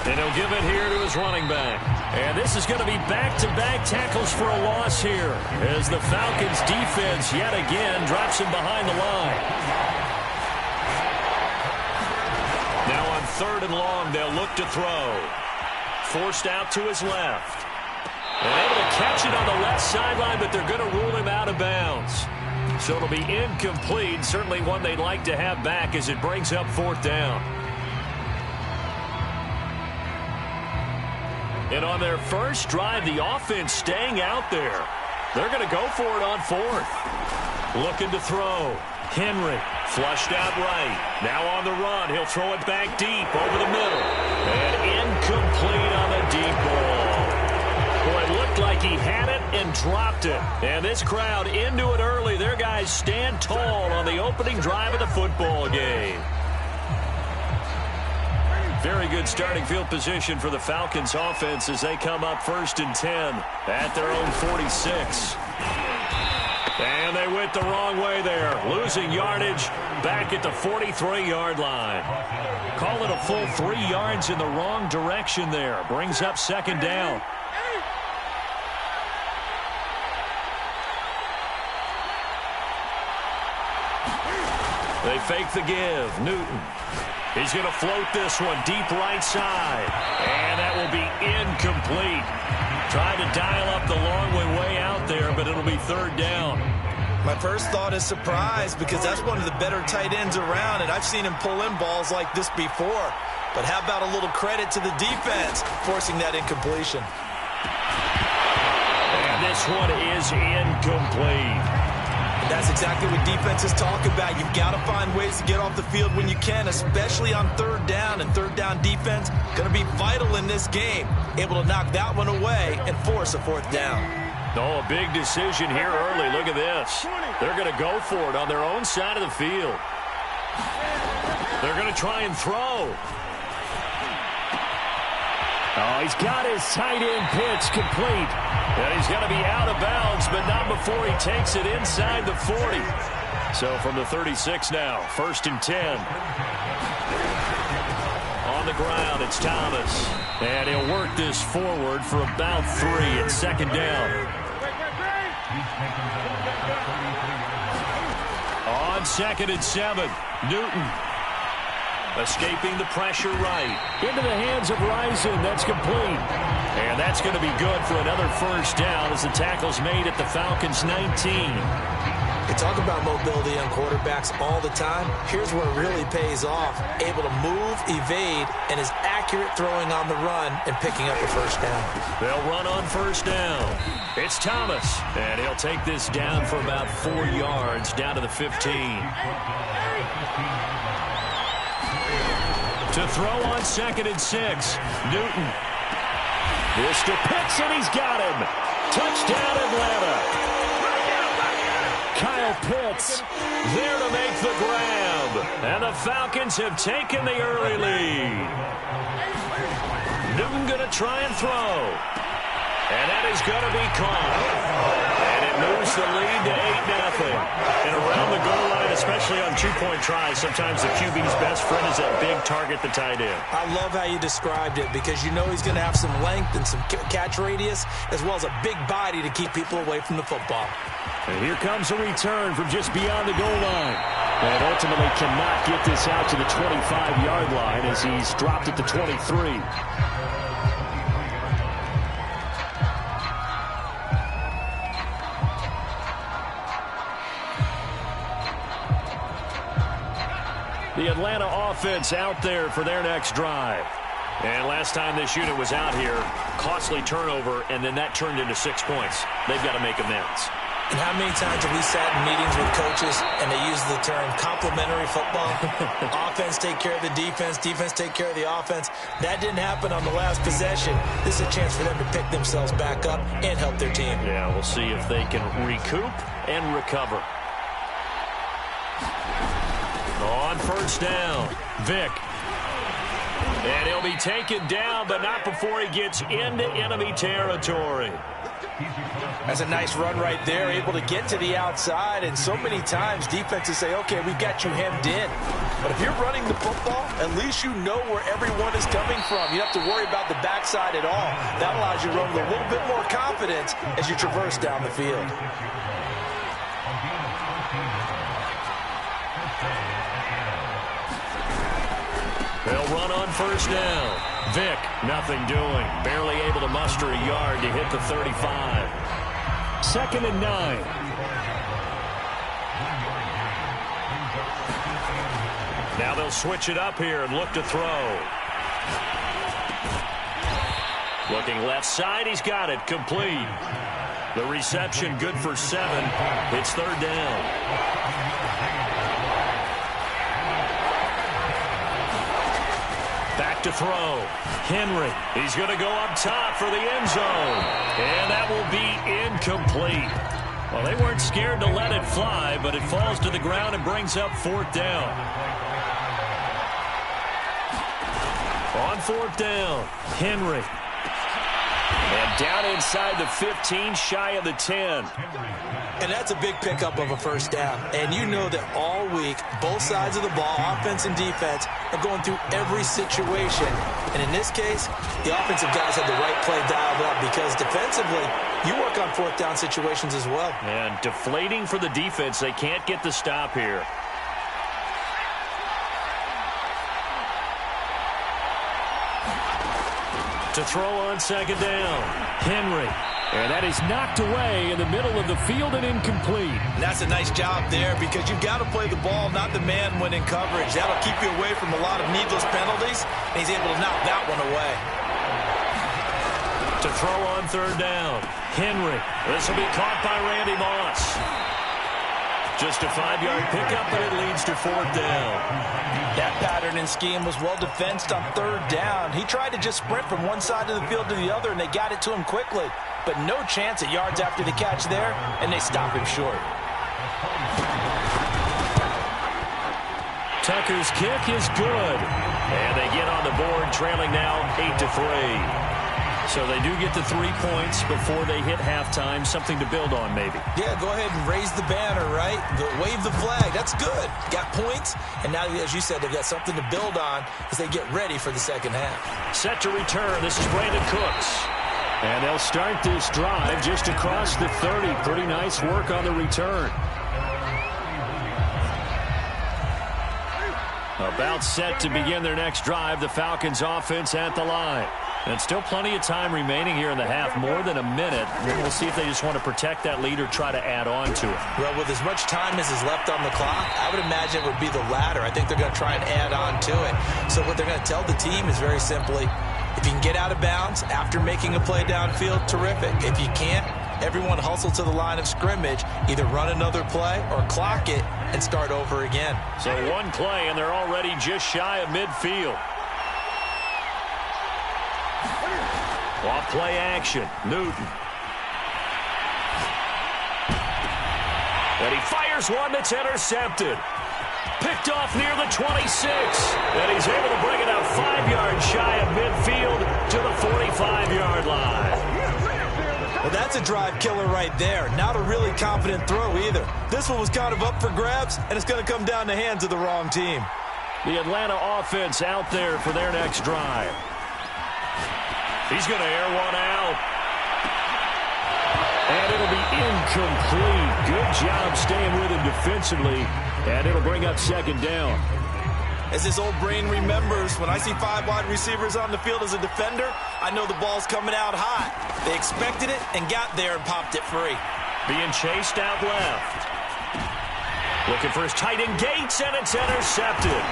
And he'll give it here to his running back. And this is going to be back-to-back tackles for a loss here as the Falcons defense yet again drops him behind the line. Now on 3rd and long, they'll look to throw. Forced out to his left. And able to catch it on the left sideline, but they're going to rule him out of bounds. So it'll be incomplete, certainly one they'd like to have back as it brings up 4th down. And on their first drive, the offense staying out there. They're going to go for it on 4th. Looking to throw. Henry flushed out right. Now on the run. He'll throw it back deep over the middle. And incomplete on the deep ball. Boy, it looked like he had it and dropped it. And this crowd into it early. Their guys stand tall on the opening drive of the football game. Very good starting field position for the Falcons offense as they come up 1st and 10 at their own 46. And they went the wrong way there, losing yardage back at the 43-yard line. Call it a full 3 yards in the wrong direction there. Brings up 2nd down. They fake the give. Newton. He's going to float this one deep right side. And that will be incomplete. Trying to dial up the long way out there, but it'll be 3rd down. My first thought is surprise because that's one of the better tight ends around, and I've seen him pull in balls like this before. But how about a little credit to the defense forcing that incompletion? And this one is incomplete. That's exactly what defenses talk about. You've got to find ways to get off the field when you can, especially on 3rd down. And 3rd down defense going to be vital in this game. Able to knock that one away and force a 4th down. Oh, a big decision here early. Look at this. They're going to go for it on their own side of the field. They're going to try and throw. Oh, he's got his tight end pitch complete. And he's going to be out of bounds, but not before he takes it inside the 40. So from the 36 now, 1st and 10. On the ground, it's Thomas. And he'll work this forward for about 3 at 2nd down. On 2nd and 7, Newton. Escaping the pressure right. Into the hands of Rison. That's complete. And that's going to be good for another 1st down as the tackle's made at the Falcons' 19. We talk about mobility on quarterbacks all the time. Here's where it really pays off. Able to move, evade, and is accurate throwing on the run and picking up a 1st down. They'll run on 1st down. It's Thomas. And he'll take this down for about 4 yards down to the 15. To throw on 2nd and 6. Newton. This to Pitts, and he's got him. Touchdown, Atlanta. Kyle Pitts there to make the grab. And the Falcons have taken the early lead. Newton going to try and throw. And that is going to be caught. And it moves the lead to nothing. And around the goal line, especially on two-point tries, sometimes the QB's best friend is that big target, the tight end. I love how you described it because you know he's going to have some length and some catch radius as well as a big body to keep people away from the football. And here comes a return from just beyond the goal line. And ultimately cannot get this out to the 25-yard line as he's dropped at the 23. The Atlanta offense out there for their next drive. And last time this unit was out here, costly turnover, and then that turned into 6 points. They've got to make amends. And how many times have we sat in meetings with coaches and they use the term complementary football? Offense take care of the defense, defense take care of the offense. That didn't happen on the last possession. This is a chance for them to pick themselves back up and help their team. Yeah, we'll see if they can recoup and recover. On first down, Vick. And he'll be taken down, but not before he gets into enemy territory. That's a nice run right there, able to get to the outside. And so many times defenses say, okay, we've got you hemmed in. But if you're running the football, at least you know where everyone is coming from. You don't have to worry about the backside at all. That allows you to run with a little bit more confidence as you traverse down the field. They'll run on first down. Vick, nothing doing. Barely able to muster a yard to hit the 35. 2nd and 9. Now they'll switch it up here and look to throw. Looking left side, he's got it. Complete. The reception good for 7. It's 3rd down. Back to throw. Henry. He's going to go up top for the end zone. And that will be incomplete. Well, they weren't scared to let it fly, but it falls to the ground and brings up 4th down. On 4th down, Henry. And down inside the 15, shy of the 10. And that's a big pickup of a first down. And you know that all week, both sides of the ball, offense and defense, are going through every situation. And in this case, the offensive guys had the right play dialed up because defensively, you work on 4th down situations as well. And deflating for the defense. They can't get the stop here. To throw on 2nd down, Henry. And that is knocked away in the middle of the field and incomplete. And that's a nice job there because you've got to play the ball, not the man when in coverage. That'll keep you away from a lot of needless penalties, and he's able to knock that one away. To throw on 3rd down, Henry. This will be caught by Randy Moss. Just a 5-yard pickup, and it leads to 4th down. That pattern and scheme was well defensed on 3rd down. He tried to just sprint from one side of the field to the other, and they got it to him quickly. But no chance at yards after the catch there, and they stop him short. Tucker's kick is good. And they get on the board, trailing now 8-3. So they do get the 3 points before they hit halftime. Something to build on, maybe. Yeah, go ahead and raise the banner, right? Wave the flag. That's good. Got points, and now, as you said, they've got something to build on as they get ready for the second half. Set to return. This is Brandon Cooks. And they'll start this drive just across the 30. Pretty nice work on the return. About set to begin their next drive. The Falcons offense at the line. And still plenty of time remaining here in the half, more than a minute. And we'll see if they just want to protect that lead or try to add on to it. Well, with as much time as is left on the clock, I would imagine it would be the latter. I think they're going to try and add on to it. So what they're going to tell the team is very simply, if you can get out of bounds after making a play downfield, terrific. If you can't, everyone hustle to the line of scrimmage, either run another play or clock it and start over again. So one play, and they're already just shy of midfield. Off play action, Newton. And he fires one that's intercepted. Picked off near the 26. And he's able to bring it out 5 yards shy of midfield to the 45-yard line. Well, that's a drive killer right there. Not a really confident throw either. This one was kind of up for grabs, and it's going to come down the hands of the wrong team. The Atlanta offense out there for their next drive. He's going to air one out. And it'll be incomplete. Good job staying with him defensively. And it'll bring up second down. As his old brain remembers, when I see 5 wide receivers on the field as a defender, I know the ball's coming out hot. They expected it and got there and popped it free. Being chased out left. Looking for his tight end Gates, and it's intercepted.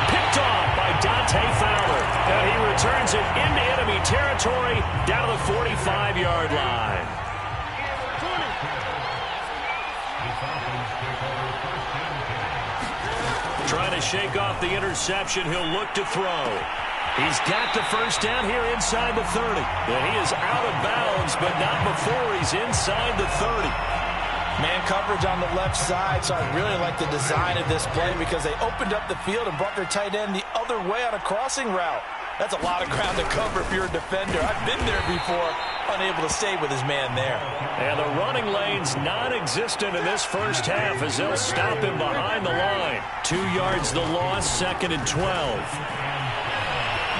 Picked off by Dante Fowler. And he returns it into enemy territory down to the 45-yard line. Trying to shake off the interception. He'll look to throw. He's got the first down here inside the 30. And he is out of bounds, but not before he's inside the 30. Man coverage on the left side, so I really like the design of this play because they opened up the field and brought their tight end the other way on a crossing route. That's a lot of ground to cover if you're a defender. I've been there before, unable to stay with his man there. And the running lane's non-existent in this first half as they'll stop him behind the line. 2 yards the loss, 2nd and 12.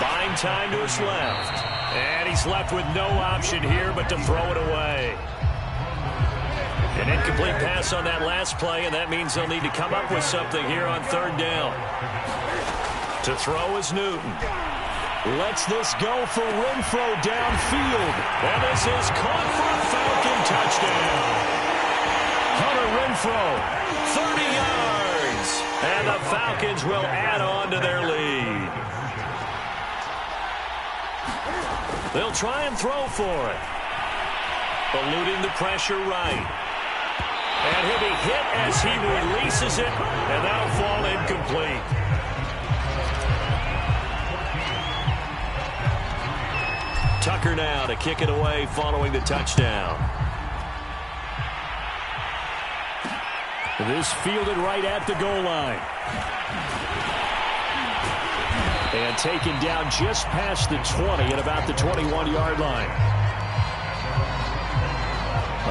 Buying time to his left. And he's left with no option here but to throw it away. An incomplete pass on that last play, and that means they'll need to come up with something here on 3rd down. To throw is Newton. Lets this go for Renfro downfield. And this is caught for a Falcon touchdown. Hunter Renfro, 30 yards. And the Falcons will add on to their lead. They'll try and throw for it. Eluding the pressure right. And he'll be hit as he releases it. And that'll fall incomplete. Tucker now to kick it away following the touchdown. This fielded right at the goal line. And taken down just past the 20 at about the 21-yard line.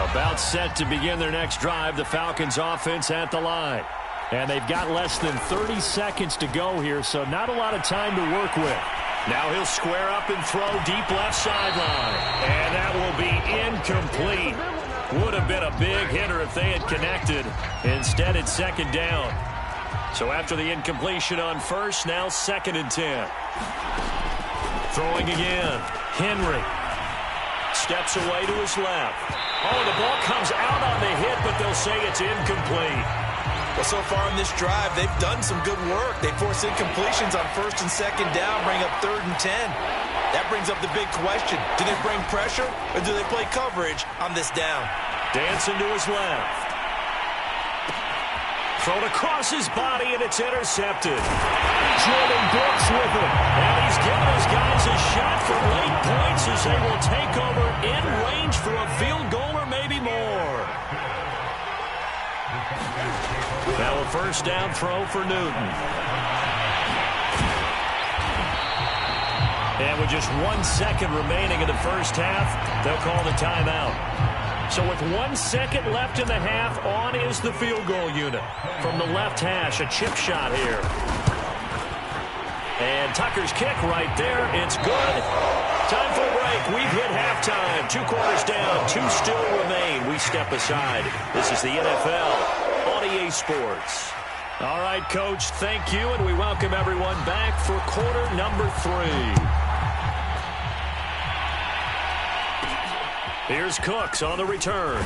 About set to begin their next drive, the Falcons offense at the line. And they've got less than 30 seconds to go here, so not a lot of time to work with. Now he'll square up and throw deep left sideline. And that will be incomplete. Would have been a big hitter if they had connected. Instead, it's 2nd down. So after the incompletion on 1st, now 2nd and 10. Throwing again. Henry steps away to his left. Oh, the ball comes out on the hit, but they'll say it's incomplete. Well, so far in this drive, they've done some good work. They force incompletions on 1st and 2nd down, bring up 3rd and 10. That brings up the big question. Do they bring pressure, or do they play coverage on this down? Dancing to his left. Thrown across his body, and it's intercepted. Jordan Brooks with it. And he's giving his guys a shot for late points as they will take over in range for a field goal or maybe more. Now a 1st down throw for Newton. And with just 1 second remaining in the first half, they'll call the timeout. So with 1 second left in the half, on is the field goal unit. From the left hash, a chip shot here. And Tucker's kick right there. It's good. Time for a break. We've hit halftime. 2 quarters down. 2 still remain. We step aside. This is the NFL on EA Sports. All right, Coach, thank you, and we welcome everyone back for quarter number 3. Here's Cooks on the return.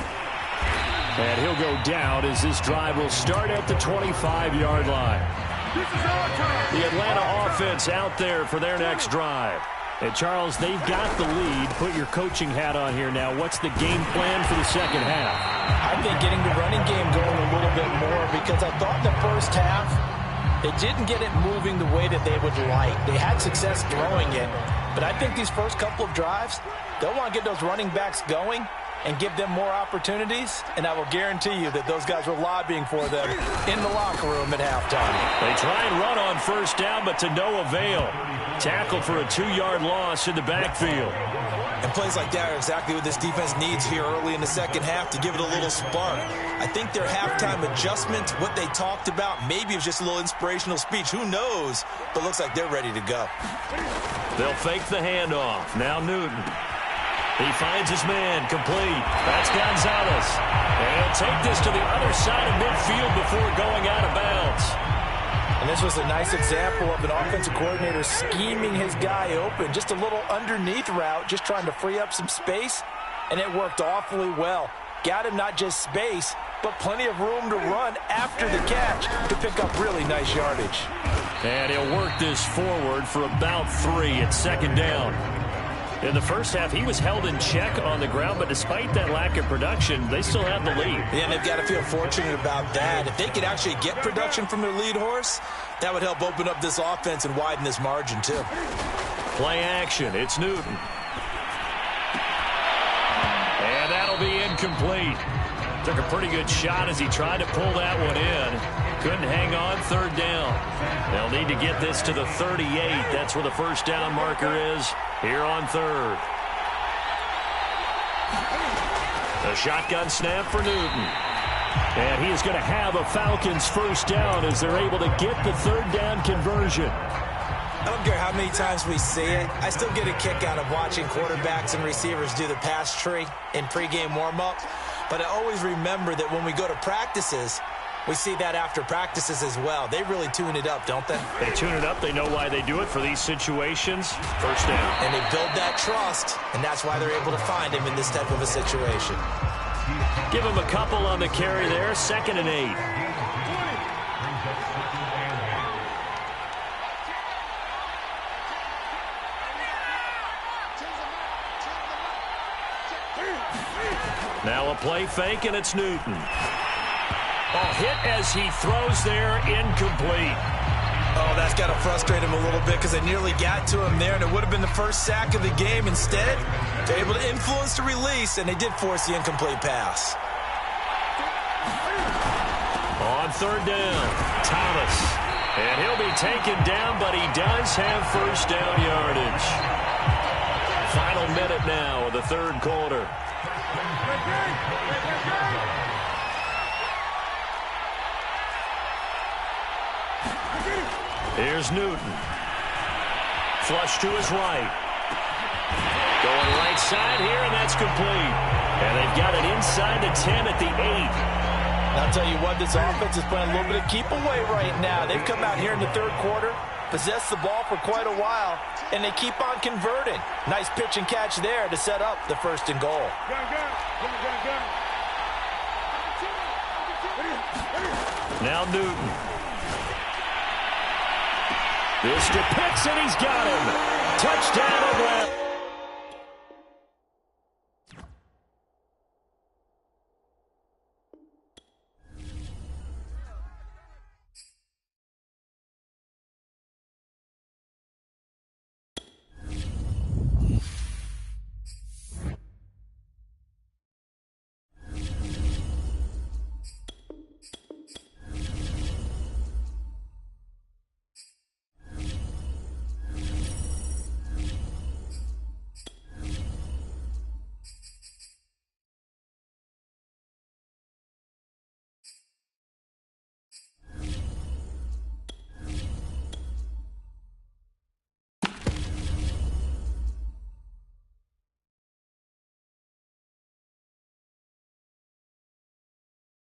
And he'll go down as this drive will start at the 25-yard line. The Atlanta offense out there for their next drive. And, Charles, they've got the lead. Put your coaching hat on here now. What's the game plan for the second half? I think getting the running game going a little bit more because I thought in the first half they didn't get it moving the way that they would like. They had success throwing it, but I think these first couple of drives, they'll want to get those running backs going and give them more opportunities, and I will guarantee you that those guys were lobbying for them in the locker room at halftime. They try and run on 1st down, but to no avail. Tackled for a 2-yard loss in the backfield. And plays like that are exactly what this defense needs here early in the second half to give it a little spark. I think their halftime adjustment, what they talked about, maybe it was just a little inspirational speech. Who knows? But looks like they're ready to go. They'll fake the handoff. Now Newton. He finds his man, complete. That's Gonzalez. And he'll take this to the other side of midfield before going out of bounds. And this was a nice example of an offensive coordinator scheming his guy open. Just a little underneath route, just trying to free up some space. And it worked awfully well. Got him not just space, but plenty of room to run after the catch to pick up really nice yardage. And he'll work this forward for about 3 at second down. In the first half, he was held in check on the ground, but despite that lack of production, they still have the lead. Yeah, and they've got to feel fortunate about that. If they could actually get production from their lead horse, that would help open up this offense and widen this margin, too. Play action. It's Newton. And that'll be incomplete. Took a pretty good shot as he tried to pull that one in. Couldn't hang on, third down. They'll need to get this to the 38. That's where the first down marker is here on third. A shotgun snap for Newton. And he is going to have a Falcons first down as they're able to get the third down conversion. I don't care how many times we see it. I still get a kick out of watching quarterbacks and receivers do the pass tree in pregame warm-up. But I always remember that when we go to practices, we see that after practices as well. They really tune it up, don't they? They tune it up. They know why they do it for these situations. First down. And they build that trust, and that's why they're able to find him in this type of a situation. Give him a couple on the carry there. 2nd and 8. Now a play fake, and it's Newton. A hit as he throws there, incomplete. Oh, that's got to frustrate him a little bit because they nearly got to him there, and it would have been the first sack of the game. Instead, they're able to influence the release, and they did force the incomplete pass. On third down, Thomas. And he'll be taken down, but he does have first down yardage. Final minute now of the third quarter. Here's Newton. Flush to his right. Going right side here, and that's complete. And they've got it inside the 10 at the 8. I'll tell you what, this offense is playing a little bit of keep away right now. They've come out here in the third quarter, possessed the ball for quite a while, and they keep on converting. Nice pitch and catch there to set up the 1st and goal. Now Newton. This to Pitts, and he's got him. Touchdown, Oakland.